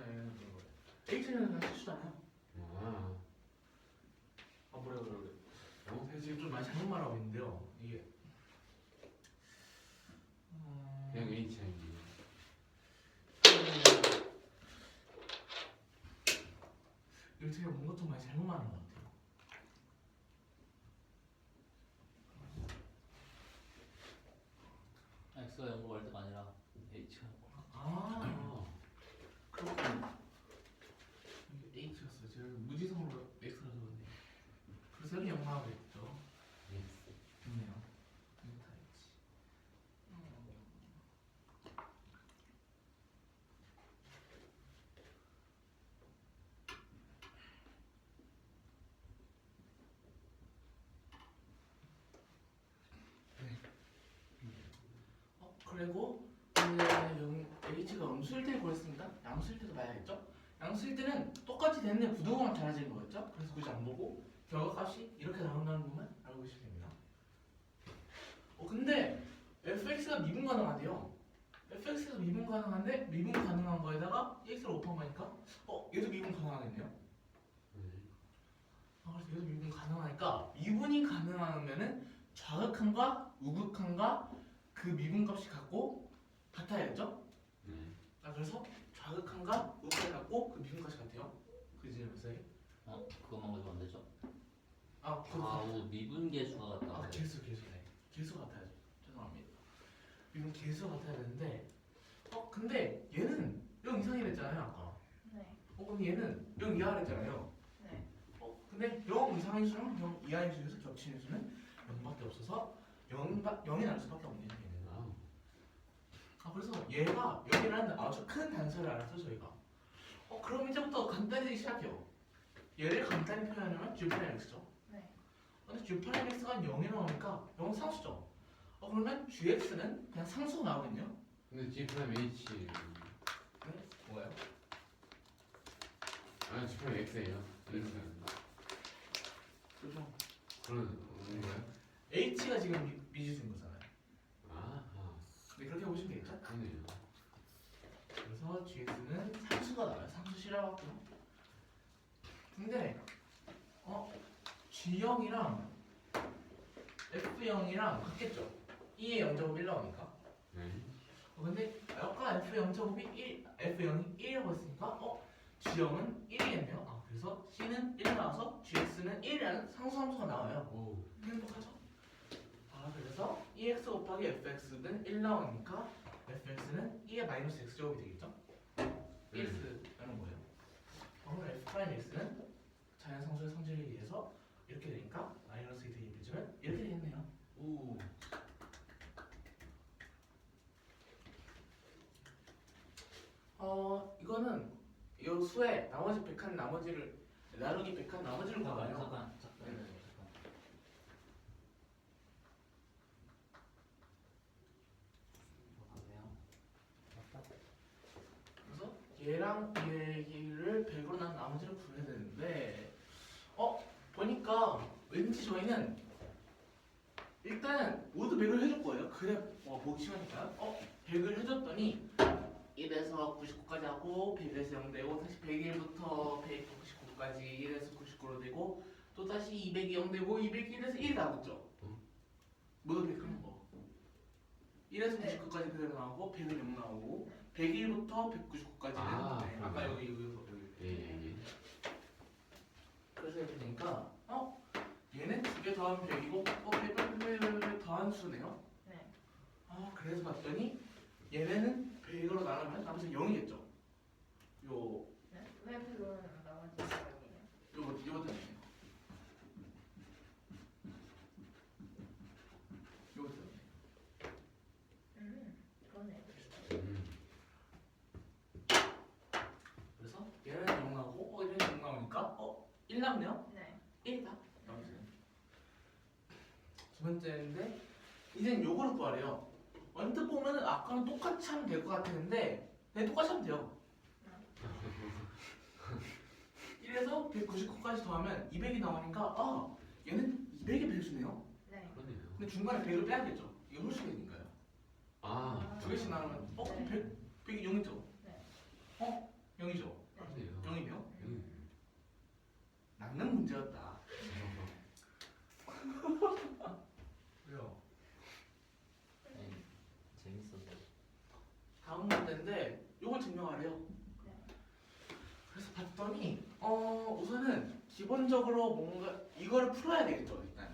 얘는 그런 거예요. h는 그냥 실수잖아요. 뭐래요? 제가 지금 좀 많이 잘못 말하고 있는데요. 이게 그냥 h입니다. 이거 제가 뭔가 좀 많이 잘못 말한 것 같아요. x가 0으로 갈 때가 아니라 h가 그렇군요. 이게 h였어요. 제가 무지성으로 x라 적었네요. 그래서 여기 0 나오겠죠. 좋네요. 이거 다 h. 그리고 h가 음수일 때 구했으니까 양수일 때도 봐야겠죠? 양수일 때는 똑같이 되는데 부등호만 달라지는 거겠죠? 그래서 굳이 안 보고 결과값이 이렇게 나온다는 것만 알고 계시면 됩니다. 근데 fx가 미분 가능하대요. fx가 미분 가능한데 미분 가능한 거에다가 x를 곱하니까 얘도 미분 가능하겠네요. 그래서 얘도 미분 가능하니까 미분이 가능하면은 좌극한과 우극한과 그 미분값이 같아야겠죠? 그래서 좌극한과 우극한이 같고 그 미분값이 같아요. 그지 선생님? 그것만 가지고 안 되죠? 미분 계수가 같다. 개수 같아야죠. 죄송합니다. 미분 개수 같아야 되는데 근데 얘는 0 이상이랬잖아요 아까. 네. 그럼 얘는 0 이하랬잖아요. 네. 근데 0 이상인 수랑 0 이하인 수에서 겹치는 수는 0밖에 없어서 0이 날 수밖에 없네요. 얘는. 그래서 얘가 0이라는 아주 큰 단서를 알아서 저희가 그럼 이제부터 간단히 시작해요. 얘를 간단히 표현하면 G'X죠. 네. 근데 G'X가 0이 나오니까 0은 상수죠. 그러면 Gx는 그냥 상수가 나오겠네요. 근데 G 프라임 H 뭐예요? G 프라임 X예요. 그죠? 그런 거예요? H가 지금 미지수인 거잖아요. 아하. 네, 그렇게 보시면 되겠죠? 그러네요. 그래서 GX 짧았고요. 근데 G형이랑 F형이랑 같겠죠? 2의 0제곱 1 나오니까. 네. 근데 아까 F0제곱이 1, F0이 1이라고 했으니까 G형은 1이겠네요. 그래서 C는 1 나와서 GX는 1이라는 상수함수가 나와요. 오. 행복하죠? 그래서 EX 곱하기 FX는 1 나오니까 FX는 2의 마이너스 X제곱이 되겠죠? 1X라는 거예요. 그러면 F'X는 자연상수의 성질에 의해서 이렇게 되니까 마이너스 2 대입해주면 이렇게 되겠네요. 오. 이거는 이 수의 나머지 100한 나머지를 나누기 100한 나머지를 잠깐 구하요. 잠깐 네. 그래서 얘랑 얘를 100으로 난 나머지를 구해야 되는데 보니까 왠지 저희는 일단 모두 100을 해줄 거예요. 그래 보기 쉬우니까 100을 해줬더니 1에서 99까지 하고 100에서 0 되고 다시 101부터 199까지 1에서 99로 되고 또 다시 200이 0 되고 200이 1에서 1이 나오겠죠. 모두 100 하는 거. 1에서 네. 99까지 그대로 나오고 100은 0 나오고 101부터 199까지는 아까 여기 여기서 예. 그래서 이렇게 되니까 얘는 2개 더하면 100이고 100 더한 수네요. 네. 그래서 봤더니 얘네는 100으로 나누면 나머지 0이겠죠. 요 네. 왜 그거는 나머지 거기에요? 요거 때문에. 요거 때문에. 그러네. 그래서 얘는 0 나오고 얘는 0 나오니까 1 남네요. 네. 1이다. 두 번째인데 이젠 요거를 구하래요. 언뜻 보면은 아까랑 똑같이 하면 될 것 같았는데 똑같이 하면 돼요. 1에서 199까지 더하면 200이 나오니까 얘는 200의 배수네요. 네. 그러네요. 근데 중간에 100을 빼야겠죠. 이거 홀수가 되니까요. 아. 두 개씩 나누면 네. 100이 0이죠. 네. 0이죠. 그러네요. 0이네요. 음. 낚는 문제였다. 왜요? 재밌었어. 다음 문제인데 이걸 증명하래요. 네. 그래서 봤더니 우선은 기본적으로 뭔가 이거를 풀어야 되겠죠 일단.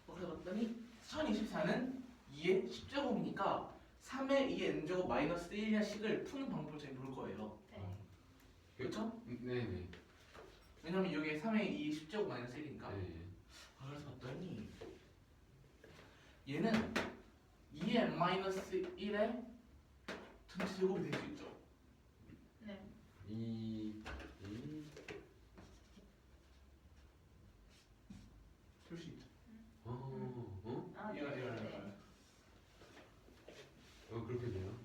그래서 봤더니 1024는 2의 10제곱이니까 3의 2의 n제곱 마이너스 1의 식을 푸는 방법을 저희 볼 거예요. 네. 그렇죠? 네네. 왜냐면 여기에 3의 2 10제곱 마이너스 1이니까. 네. 그래서 봤더니 얘는 2의 n 마이너스 1의 전체 제곱이 될 수 있죠. 네. 될 수 있죠. 아, 네. 얘가 네. 그렇게 돼요.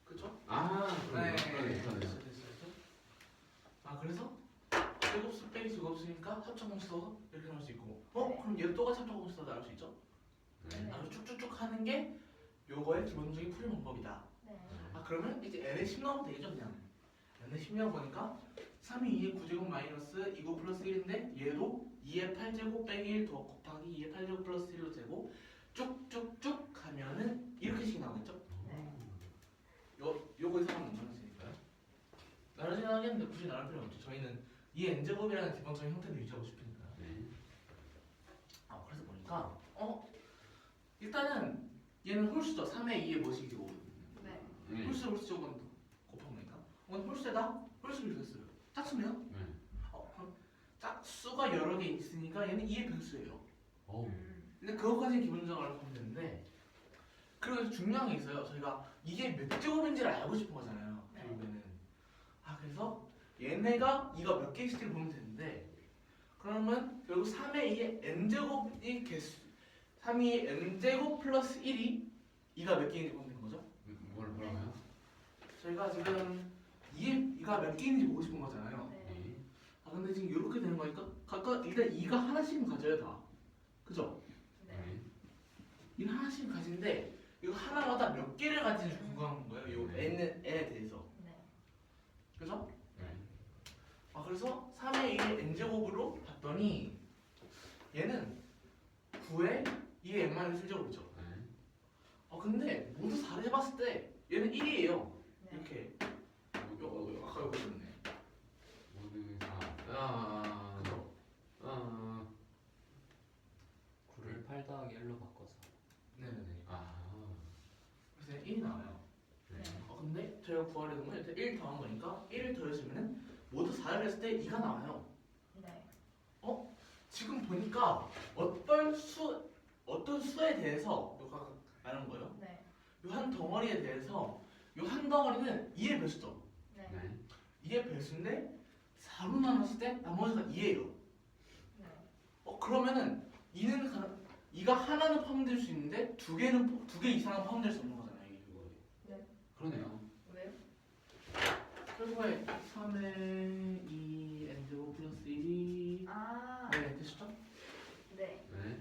그쵸? 그러네요. 됐어, 그러네요. 됐어, 됐어. 그래서 제곱수 빼기 제곱수니까 합성함수 이렇게 나올 수 있고 그럼 얘도 똑같이 합성함수 나올 수 있죠? 네. 아주 쭉쭉쭉 하는 게 요거의 기본적인 풀이 방법이다. 네. 그러면 이제 n에 10 넣으면 되겠죠 그냥. n에 10 넣어보니까 3이 2의 9제곱 마이너스 2곱 플러스 1인데 얘도 2의 8제곱 빼기 1 더 곱하기 2의 8제곱 플러스 1로 되고 쭉쭉쭉 하면은 이렇게씩 나오겠죠? 요거 이상하면 나눠지니까요. 나눠지긴 하겠는데 굳이 나눌 필요 없죠. 저희는 이 n제곱이라는 기본적인 형태를 유지하고 싶으니까. 네. 그래서 보니까 일단은 얘는 홀수죠. 3의 2의 뭐식이고 네. 홀수 제곱은 곱합니까? 홀수에다 홀수를 줬어요. 짝수네요. 네. 그럼 짝수가 여러 개 있으니까 얘는 2의 배수예요. 어우. 근데 그것까지 기본적으로 알고 하면 되는데 그리고 중요한 게 있어요. 저희가 이게 몇 제곱인지를 알고 싶은 거잖아요. 네. 결국에는. 그래서 얘네가 2가 몇 개씩을 보면 되는데 그러면 결국 3의 2의 n제곱이 개수 3의 n제곱 플러스 1이 2가 몇 개인지 보면 되는 거죠. 뭐라고요? 저희가 지금 2가 몇 개인지 보고 싶은 거잖아요. 네. 네. 근데 지금 이렇게 되는 거니까 각각 일단 2가 하나씩은 가져야 다. 그죠? 네. 2는 하나씩 가진데 이거 하나마다 몇 개를 가지는지 궁금한 거예요. 요 n은 n제곱으로 봤더니 얘는 9에 2의 n-1제곱이죠. 네. 근데 모두 4를 해봤을 때 얘는 1이에요. 네. 이렇게 모두 아까 여기 있네. 모두 다. 그죠? 9를 8 더하기 1로 바꿔서. 네네네. 아. 그래서 얘는 1이 나와요. 네. 근데 저희가 구하려는 건 일단 1 더한 거니까 1을 더해주면은 모두 4를 했을 때 2가 나와요. 네. 지금 보니까 어떤 수에 대해서 요가 말하는 거예요. 네. 요 한 덩어리에 대해서 요 한 덩어리는 2의 배수죠. 네. 네. 2의 배수인데 4로 나눴을 때 나머지가 2예요. 네. 그러면은 2가 하나는 포함될 수 있는데 두 개 이상은 포함될 수 없는 거잖아요. 이거에. 그러네요. 왜요? 결국에 3의 2 n제곱 플러스 1이 아. 네 되시죠? 네. 네.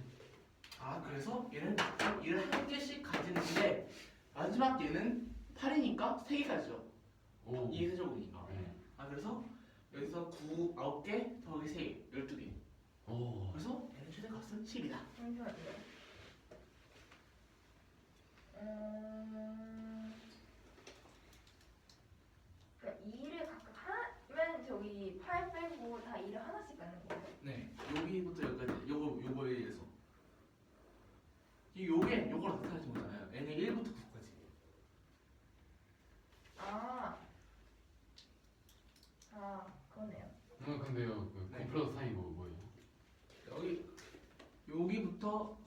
그래서 얘는 얘를 한 개씩 가지는데 마지막 얘는 8이니까 3개까지죠. 오. 2의 세제곱이니까. 네. 그래서 여기서 9, 9개 더하기 3개, 12개. 오. 그래서 얘는 최대값은 10이다. 잠시만요. 그러니까 2를 각각 하면 저기 8 빼고 다 2를 하나씩 갖는 거예요. 네. 여기부터 여기까지. 요거에 의해서. 요거로 나타내신 거잖아요. n의 1부터 9까지. 그러네요. 근데요. 그 네. 9 플러스 3이 뭐예요? 여기부터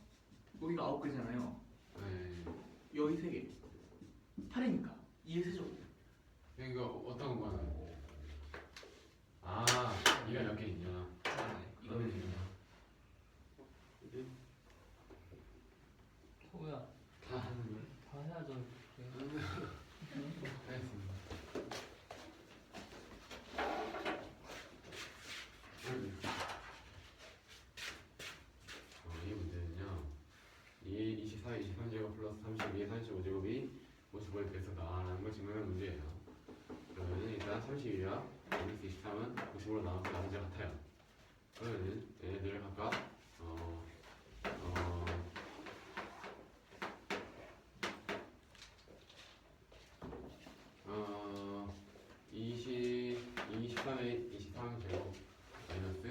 여기가 9개잖아요. 네. 여기 3개. 8이니까 2의 세제곱. 그러니까 어떤 거는 이가 몇 개 있냐? 이거는 소야 다 하는 거예요? 다 해야죠. 알겠습니다. 이 문제는요. 24, 23제곱 플러스 32, 35제곱이 55에 대해서다라는 걸 증명하는 문제예요. 그러면 일단 31이랑 마이너스 23은 55로 나눠서 나머지 같아요. 그러면 얘네들 각각 23의 23제곱 마이너스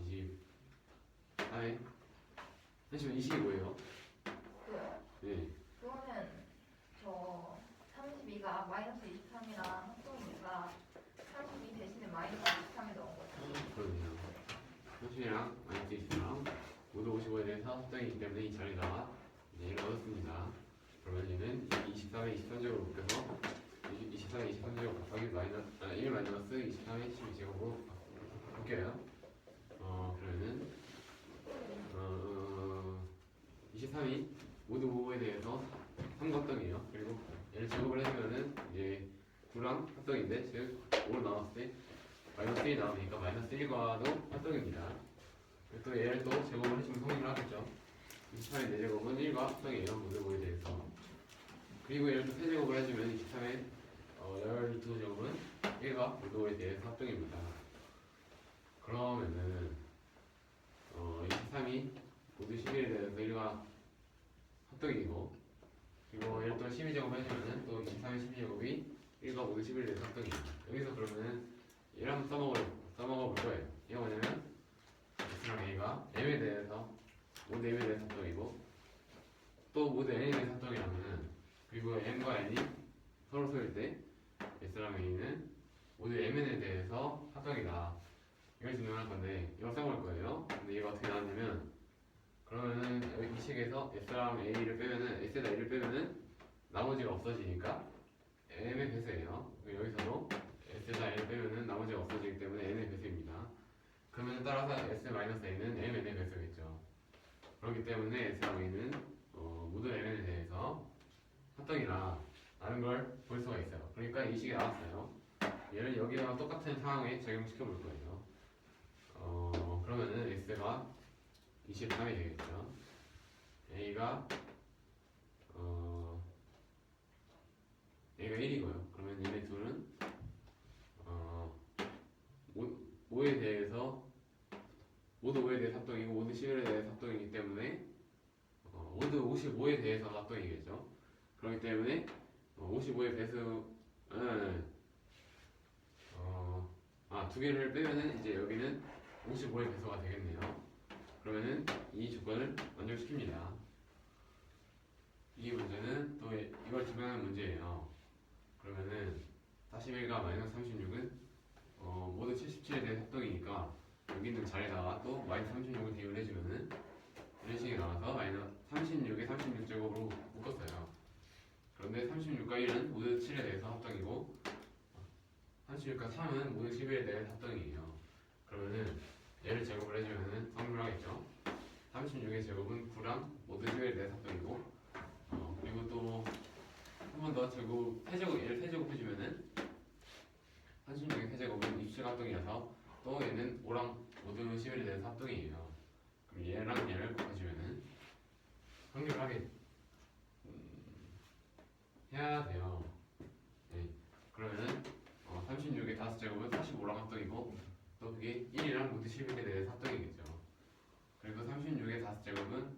24의 잠시만 20이 뭐예요? 그거요. 네. 그거는 저 32가 마이너스 23이랑 합동이니까 32 대신에 마이너스 23을 넣은 거죠. 그러네요. 30이랑 마이너스 20이랑 모두 55에 대해서 합정이기 때문에 이 자리다가 얘를 얻었습니다. 그러면 얘는 23의 23제곱으로 바뀌어서 24의 23제곱 곱하기 1 마이너스 23의 12제곱으로 바뀌어요. 그러면은 23이 모두 5에 대해서 3합동이에요. 그리고 얘를 제곱을 해주면은 이제 9랑 합동인데 즉 5로 나눴을 때 마이너스 1이 나오니까 마이너스 1과도 합동입니다. 또 얘를 또 제곱을 해주면 성립을 하겠죠. 23의 4제곱은 1과 합동이에요. 모두 5에 대해서. 그리고 얘를 또 세제곱을 해주면 23의 12제곱은 1과 모두 5에 대해서 합동입니다. 그러면은 23이 모두 11에 대해서 1과 합동이고 그리고 얘를 또 12제곱 해주면은 또 23의 12제곱이 1과 모두 11에 대해서 합동이에요. 여기서 그러면은 얘를 한번 써먹어 볼 거예요. 이거 뭐냐면 X랑 A가 M에 대해서 모두 M에 대해서 합동이고 또 모두 N에 대해서 합동이라면은 그리고 M과 N이 서로 소일 때 S랑 A는 모두 Mn에 대해서 합동이다. 이걸 증명할 건데 이걸 써볼 거예요. 근데 얘가 어떻게 나왔냐면 그러면은 여기 이 식에서 S랑 A를 빼면은 S에다 A를 빼면은 나머지가 없어지니까 M의 배수예요. 여기서도 S에다 A를 빼면은 나머지가 없어지기 때문에 N의 배수입니다. 그러면 따라서 S-A는 Mn의 배수겠죠. 그렇기 때문에 S랑 A는 모든 Mn에 대해서 합동이라 라는 걸 볼 수가 있어요. 그러니까 이 식이 나왔어요. 얘를 여기와 똑같은 상황에 적용시켜 볼 거예요. 그러면은 X가 23이 되겠죠. A가 A가 1이고요. 그러면 얘네 둘은 5에 대해서 모두 11에 대해서 합동이기 때문에 모두 55에 대해서 합동이겠죠. 그렇기 때문에 55의 배수는 두 개를 빼면은 이제 여기는 55의 배수가 되겠네요. 그러면은 이 조건을 만족시킵니다. 이 문제는 또 이걸 증명하는 문제예요. 그러면은 41과 마이너스 36은 모두 77에 대한 합동이니까 여기 있는 자리에다가 또 마이너스 36을 대입을 해주면은 이런 식이 나와서 마이너스 36에 36제곱으로 묶었어요. 그런데 36과 1은 모두 7에 대해서 합동이고 36과 3은 모두 11에 대한 합동이에요. 그러면은 얘를 제곱을 해주면은 성립하겠죠. 36의 제곱은 9랑 모두 11에 대한 합동이고 그리고 또 한 번 더 제곱 얘를 세제곱 해주면은 36의 세제곱은 27 합동이어서 또 얘는 5랑 모두 11에 대한 합동이에요. 그럼 얘랑 얘를 곱해주면은 성립을 하게 해야 돼요. 네. 그러면은 36의 5제곱은 45랑 합동이고 또 그게 1이랑 모두 11에 대해서 합동이겠죠. 그리고 36의 5제곱은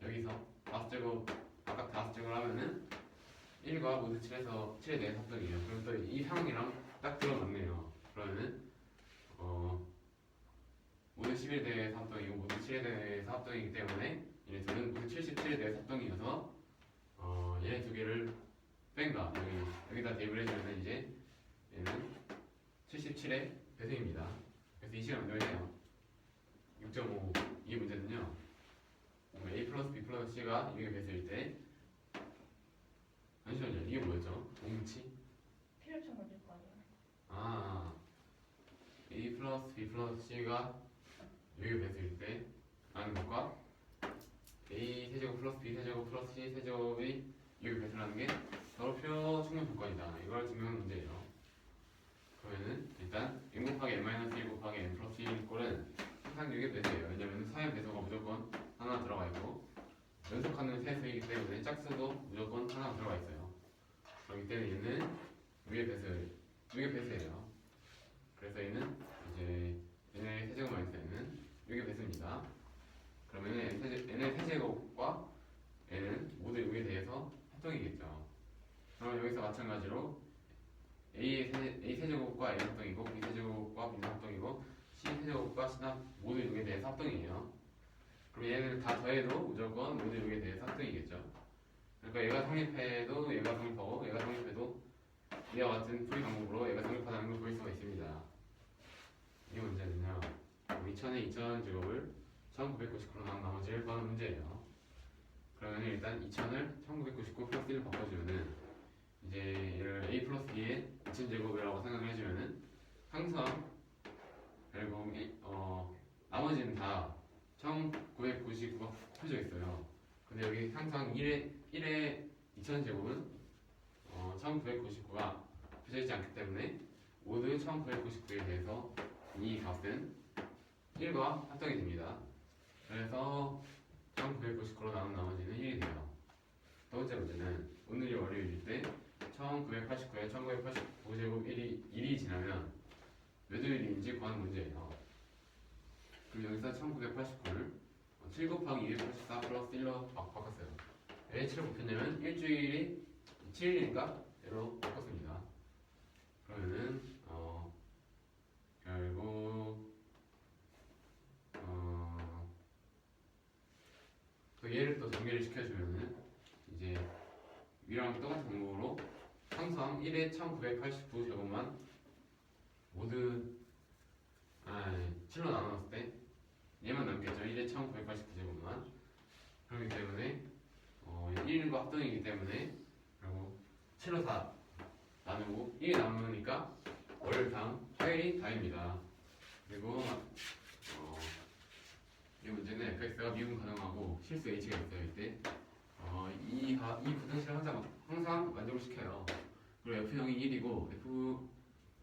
여기서 5제곱 아까 5제곱을 하면은 1과 모두 7에 대해서 합동이에요. 그럼 또 이 상황이랑 딱 들어맞네요. 그러면은 모두 10에 대해서 합동이고 모두 7에 대해서 합동이기 때문에 얘네들은 모두 77에 대해서 합동이어서 얘네 두 개를 뺀가 여기다 대입을 해주면 이제 얘는 77의 배수입니다. 그래서 이 시간 만들어야 6.5 이 문제는요. A 플러스 B 플러스 C가 6의 배수일 때 잠시만요. 이게 뭐였죠? 공치? 필요청 문제일 거 아니에요. A 플러스 B 플러스 C가 6의 배수일 때 라는 것과 A 세제곱 플러스 B 세제곱 플러스 C 세제곱이 6의 배수라는 게 서로 필요 충분 조건이다. 이걸 증명하는 문제예요. 그러면은 일단 n 곱하기 n-1 곱하기 n 플러스 1 꼴은 항상 6의 배수예요. 왜냐면 3의 배수가 무조건 하나 들어가 있고 연속하는 세수이기 때문에 짝수도 무조건 하나 들어가 있어요. 그렇기 때문에 얘는 6의 배수예요. 그래서 얘는 이제 n의 세제곱 마이너스 n은 6의 배수입니다. 그러면 n의 세제곱과 n은 모두 6에 대해서 합동이겠죠. 그럼 여기서 마찬가지로 A 세제곱과 A 합동이고 B 세제곱과 B는 합동이고 C 세제곱과 C는 모두 6에 대해서 합동이에요. 그럼 얘네들 다 더해도 무조건 모두 6에 대해서 합동이겠죠. 그러니까 얘가 성립해도 얘가 성립하고 얘가 성립해도 이와 같은 풀이 방법으로 얘가 성립하다는 걸 볼 수가 있습니다. 이 문제는요. 2000에 2000 제곱을 1999로 나온 나머지를 구하는 문제예요. 그러면 일단 2000을 1999 플러스 1로 바꿔주면은 이제 얘를 A 플러스 B의 2000 제곱이라고 생각을 해주면은 항상 결국 나머지는 다 1999가 펴져 있어요. 근데 여기 항상 1의 2000 제곱은 1999가 펴져 있지 않기 때문에 모두 1999에 대해서 이 값은 1과 합동이 됩니다. 그래서 1999로 나온 나머지는 1이 돼요. 두 번째 문제는 오늘이 월요일일 때 1989에 1989제곱 1이 지나면 몇 요일인지 구하는 문제예요. 그럼 여기서 1989를 7 곱하기 284 플러스 1로 바꿨어요. 왜 7을 곱했냐면 일주일이 7일인가? 얘로 바꿨습니다. 그러면은 결국 또 얘를 또 전개를 시켜주면은 이제 위랑 똑같은 방법으로 항상 1에 1989 제곱만 모두 7로 나눴을 때 얘만 남겠죠. 1에 1989 제곱만. 그렇기 때문에 1과 합동이기 때문에 결국 7로 다 나누고 1이 남으니까 월요일당 화요일이 답입니다. 그리고 이 문제는 fx가 미분 가능하고 실수 h가 있어요. 이때 이 부등식을 항상 만족을 시켜요. 그리고 f형이 1이고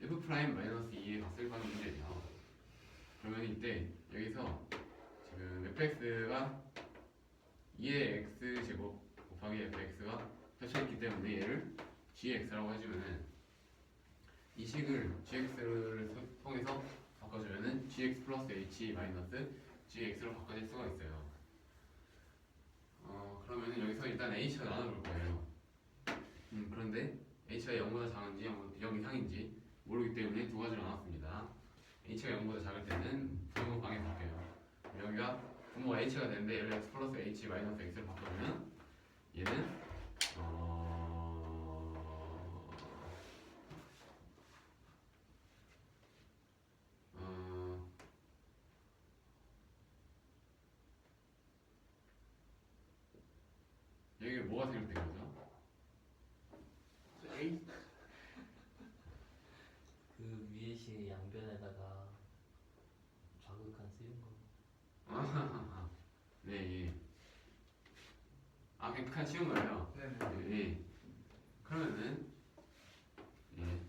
f 프라임 마이너스 2의 값을 구하는 문제예요. 그러면 이때 여기서 지금 fx가 2의 x 제곱 곱하기 fx가 펼쳐있기 때문에 얘를 gx라고 해주면은 이 식을 gx를 통해서 바꿔주면은 gx 플러스 h 마이너스 gx로 바꿔질 수가 있어요. 그러면은 여기서 일단 h가 나눠볼 거예요. 그런데 h가 0보다 작은지 0 이상인지 모르기 때문에 두 가지로 나눴습니다. h가 0보다 작을 때는 부등호 방에 바뀌어요. 여기가 분모가 h가 되는데 얘를 x 플러스 h 마이너스 x를 바꿔주면 얘는 여기 뭐가 생략된 거죠? A 그 위에 시 양변에다가 좌극한 쓰인 거. 네, 예. 아, 그냥 쉬운 거예요. 네네. 예. 그러면은 예.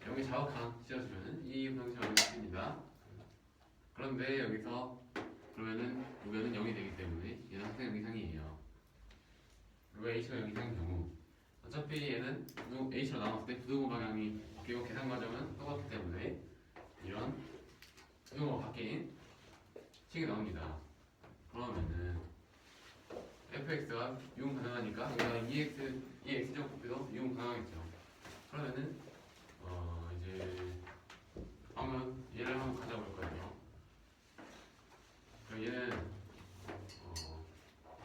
여기 좌우칸 씌워주면은 이 방식 알겠습니다. 그런데 여기서 그러면은 우변은 0이 되기 때문에 얘는 항상 0 이상이에요. 그리고 h가 0 이상인 경우 어차피 얘는 h로 나눴을 때 부등호 방향이 바뀌고 계산 과정은 똑같기 때문에 이런 부등호가 바뀐 식이 나옵니다. 그러면은 fx가 유형 가능하니까 여기가 2x, 이 x제곱 곱해도 유형 가능하겠죠. 그러면은 이제 한번 얘를 한번 가져볼 거예요. 그럼 얘는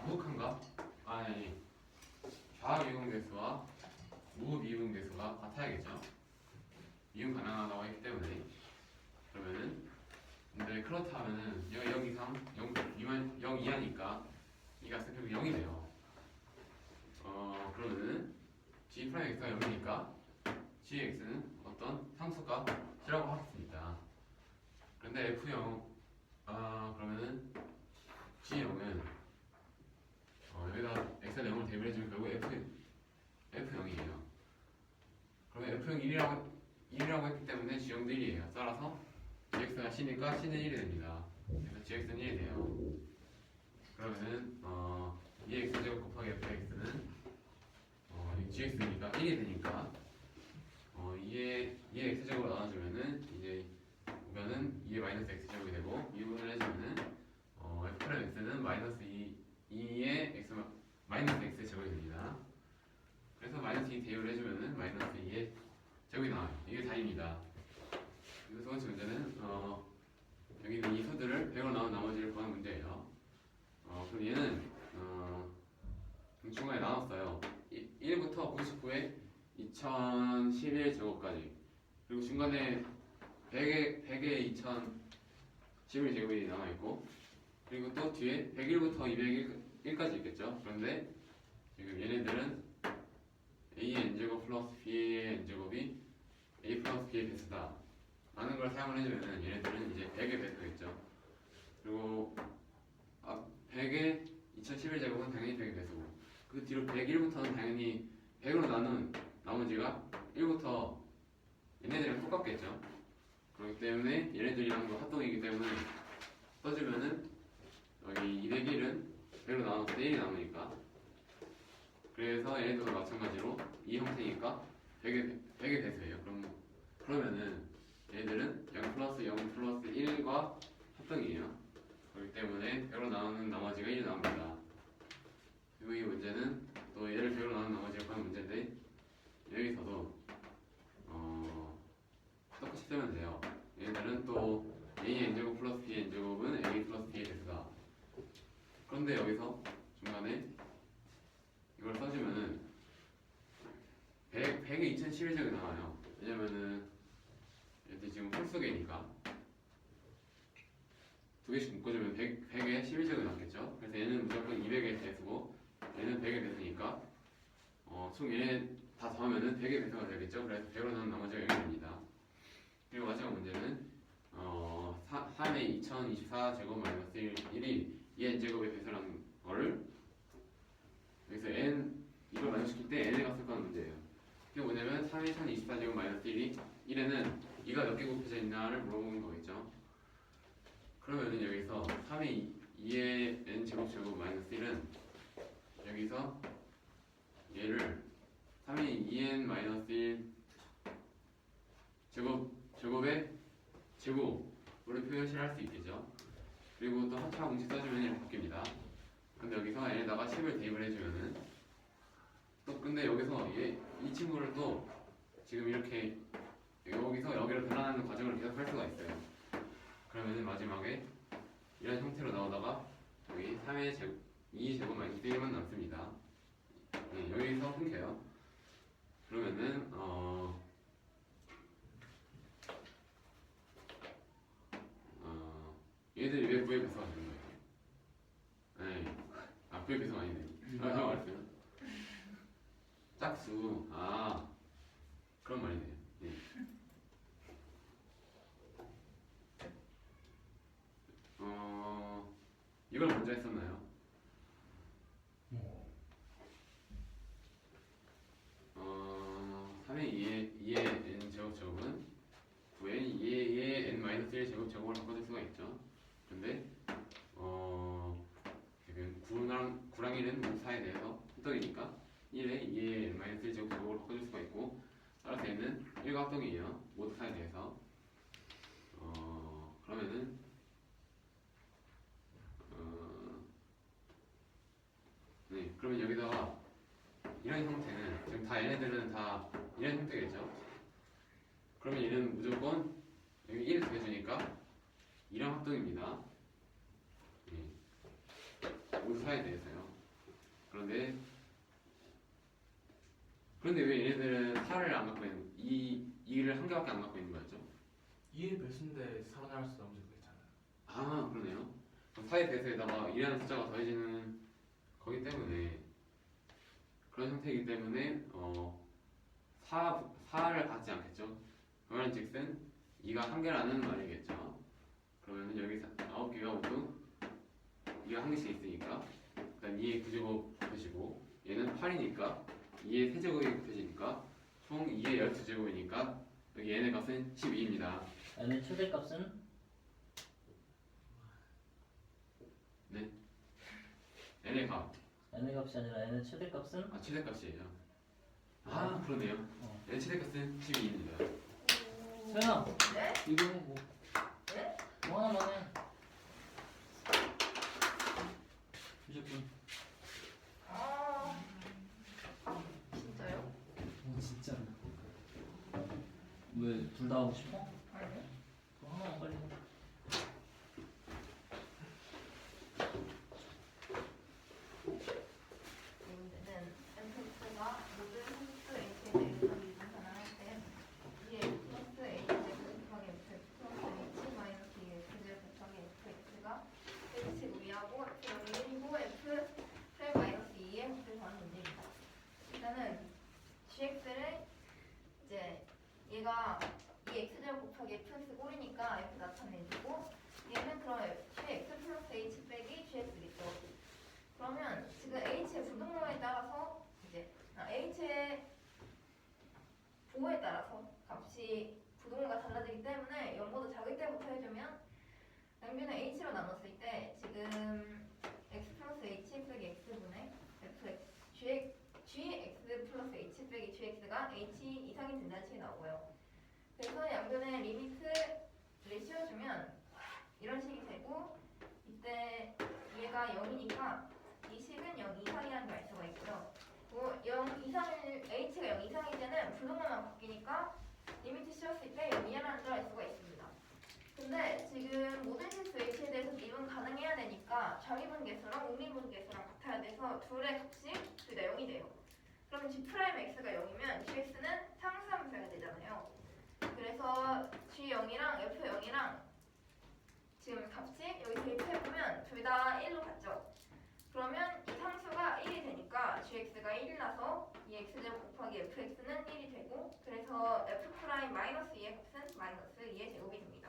무극한가? 아니 좌미분계수와 무미분계수가 같아야겠죠. 미분 가능하다고 했기 때문에 그러면은 근데 그렇다면은 0 이상 0 미만 0 이하니까 이가 결국 0이 돼요. 그러면은 g'x가 0이니까 gx는 어떤 상수값이라고 하겠습니다. 그런데 f0 그러면은 g0은 여기다 x가 0을 대입해주면 결국 f0이에요. 그러면 f0 1이라고 했기 때문에 g0도 1이에요. 따라서 gx가 c니까 c는 1이 됩니다. 그래서 gx는 1이 돼요. 그러면은 2x제곱 곱하기 fx는 gx니까 1이 되니까 2의 x제곱으로 나눠주면은 이제 우변은 2의 마이너스 x제곱이 되고 미분을 해주면은 f' x는 마이너스 2의 x 마이너스 x 제곱이 됩니다. 그래서 마이너스 2 대입을 해주면은 마이너스 2의 제곱이 나와요. 이게 다입니다. 그래서 두 번째 문제는 여기 있는 이 수들을 100으로 나눈 나머지를 구하는 문제예요. 그럼 얘는 중간에 나눴어요. 1부터 99에 2011 제곱까지 그리고 중간에 100에 2011 제곱이 남아있고 그리고 또 뒤에 101부터 201까지 있겠죠. 그런데 지금 얘네들은 a의 n제곱 플러스 b의 n제곱이 a 플러스 b의 배수다 라는 걸 사용을 해주면은 얘네들은 이제 100의 배수겠죠. 그리고 100의 2011제곱은 당연히 100의 배수고 그 뒤로 101부터는 당연히 100으로 나눈 나머지가 1부터 얘네들이랑 똑같겠죠. 그렇기 때문에 얘네들이랑도 합동이기 때문에 써주면은 여기 201은 100으로 나눴을 때 1이 남으니까 그래서 얘네들도 마찬가지로 이 형태니까 100의 배수예요. 그러면은 얘네들은 0 플러스 0 플러스 1과 합동이에요. 그렇기 때문에 100으로 나누는 나머지가 1이 나옵니다. 그리고 이 문제는 또 얘를 100으로 나누는 나머지를 구하는 문제인데 여기서도 똑같이 쓰면 돼요. 얘네들은 또 a의 n제곱 플러스 b의 n제곱은 a 플러스 b의 배수다. 그런데 여기서 중간에 이걸 써주면은 100에 2011제곱이 나와요. 왜냐면은 얘들 지금 홀수계니까 두 개씩 묶어주면 100에 11제곱이 나왔겠죠. 그래서 얘는 무조건 200의 배수고 얘는 100의 배수니까 총 얘네 다 더하면은 100의 배수가 되겠죠. 그래서 100으로 나눈 나머지가 0이 됩니다. 그리고 마지막 문제는 3의 2024제곱 마이너스 1이 2n제곱의 배수라는 거를 여기서 n 이걸 만족시킬 때 n의 값을 구하는 문제예요. 그게 뭐냐면 3의 1024제곱 마이너스 1이 1에는 2가 몇 개 곱해져 있나를 물어보는 거겠죠. 그러면은 여기서 3의 2의 n제곱 제곱 마이너스 1은 여기서 얘를 3의 2n 마이너스 1 제곱에 제곱으로 표시를 할 수 있겠죠. 그리고 또 합차 공식 써주면 이렇게 바뀝니다. 근데 여기서 얘에다가 10을 대입을 해주면은 또 근데 여기서 이 친구를 또 지금 이렇게 여기서 여기로 변환하는 과정을 계속 할 수가 있어요. 그러면은 마지막에 이런 형태로 나오다가 여기 3의 제곱 2 제곱 마이너스 1만 남습니다. 네, 여기서 끊겨요. 그러면은 얘들이 왜 구의 배수가 되는 거예요? 네, 구의 배수가 아니네. 제가 말했어요. 짝수. 그런 말이네요. 네. 이걸 먼저 했었나요? 3의 2의 n 제곱은 9의 2의 n 마이너스 1 제곱으로 바꿔줄 수가 있죠. 근데 지금 9랑 1은 모두 4에 대해서 합동이니까 1에 2의 n 마이너스 1 제곱으로 바꿔줄 수가 있고 따라서 얘는 1과 합동이에요. 모두 4에 대해서 그러면은 네, 그러면 여기다가 이런 형태는 지금 다 얘네들은 다 이런 형태겠죠. 그러면 얘는 무조건 여기 1을 더해주니까 2랑 합동입니다. 모두 4에 대해서요. 그런데 왜 얘네들은 4를 안 갖고 있는 2를 한 개밖에 안 갖고 있는 거였죠? 2의 배수인데 살아날 수 없는 거 있잖아요. 그러네요. 그럼 4의 배수에다가 2라는 숫자가 더해지는 거기 때문에 그런 형태이기 때문에 4를 갖지 않겠죠. 그 말은 즉슨 2가 한 개라는 말이겠죠. 그러면은 여기 9개가 모두 2가 한 개씩 있으니까 일단 2의 9제곱 곱해지고 얘는 8이니까 2의 세제곱이 곱해지니까 총 2의 12제곱이니까 여기 n의 값은 12입니다. n의 최대값은 n의 값. n의 값이 아니라 n의 최대값은 최대값이에요. 그러네요. n의 최대값은 12입니다. 소연아 네? 이거 뭐 네? 뭐 하나만 해. 무조건. 진짜요? 진짜. 왜 둘 다 하고 싶어? 아니요. 그럼 하나만 빨리 해. 이 문제는 fx가 모든 함수 h에 대해서 미분산을 할 때 2x 플러스 h 제곱 곱하기 fx 플러스 h 마이너스 2x 제곱 곱하기 fx가 h 제곱이하고 여기 1이고 f 플 마이너스 2에 곱해서 하는 문제입니다. 일단은 gx를 이제 얘가 이 x제곱 곱하기 fx 꼴이니까 이렇게 나타내주고 얘는 그럼 gx 플러스 h 빼기 gx겠죠. 그러면 지금 h의 부등호에 따라서 이제 h의 부호에 따라서 값이 부등호가 달라지기 때문에 0보다 작을 때부터 해주면 양변을 h로 나눴을 때 지금 x 플러스 h 빼기 x분의 fx gx 플러스 h 빼기 gx가 h 이상이 된다는 식이 나오고요. 그래서 양변의 리미트를 씌워주면 이런 식이 되고 이때 얘가 0이니까 이 식은 0 이상이라는 걸 알 수가 있고요. 0 이상일 h가 0 이상일 때는 부등호만 바뀌니까 리미트 씌웠을 때 0 이하라는 걸 알 수가 있습니다. 근데 지금 모든 실수 h에 대해서 미분 가능해야 되니까 좌미분계수랑 우미분계수랑 같아야 돼서 둘의 값이 둘 다 0이 돼요. 그럼 g'x가 0이면 gx는 상수함수여야 되잖아요. 그래서 g0이랑 f0이랑 지금 값이 여기 대입해보면 둘 다 1로 같죠? 그러면 이 상수가 1이 되니까 gx가 1이 나서 이 x제곱 곱하기 fx는 1이 되고 그래서 f' 마이너스 2의 값은 마이너스 2의 제곱이 됩니다.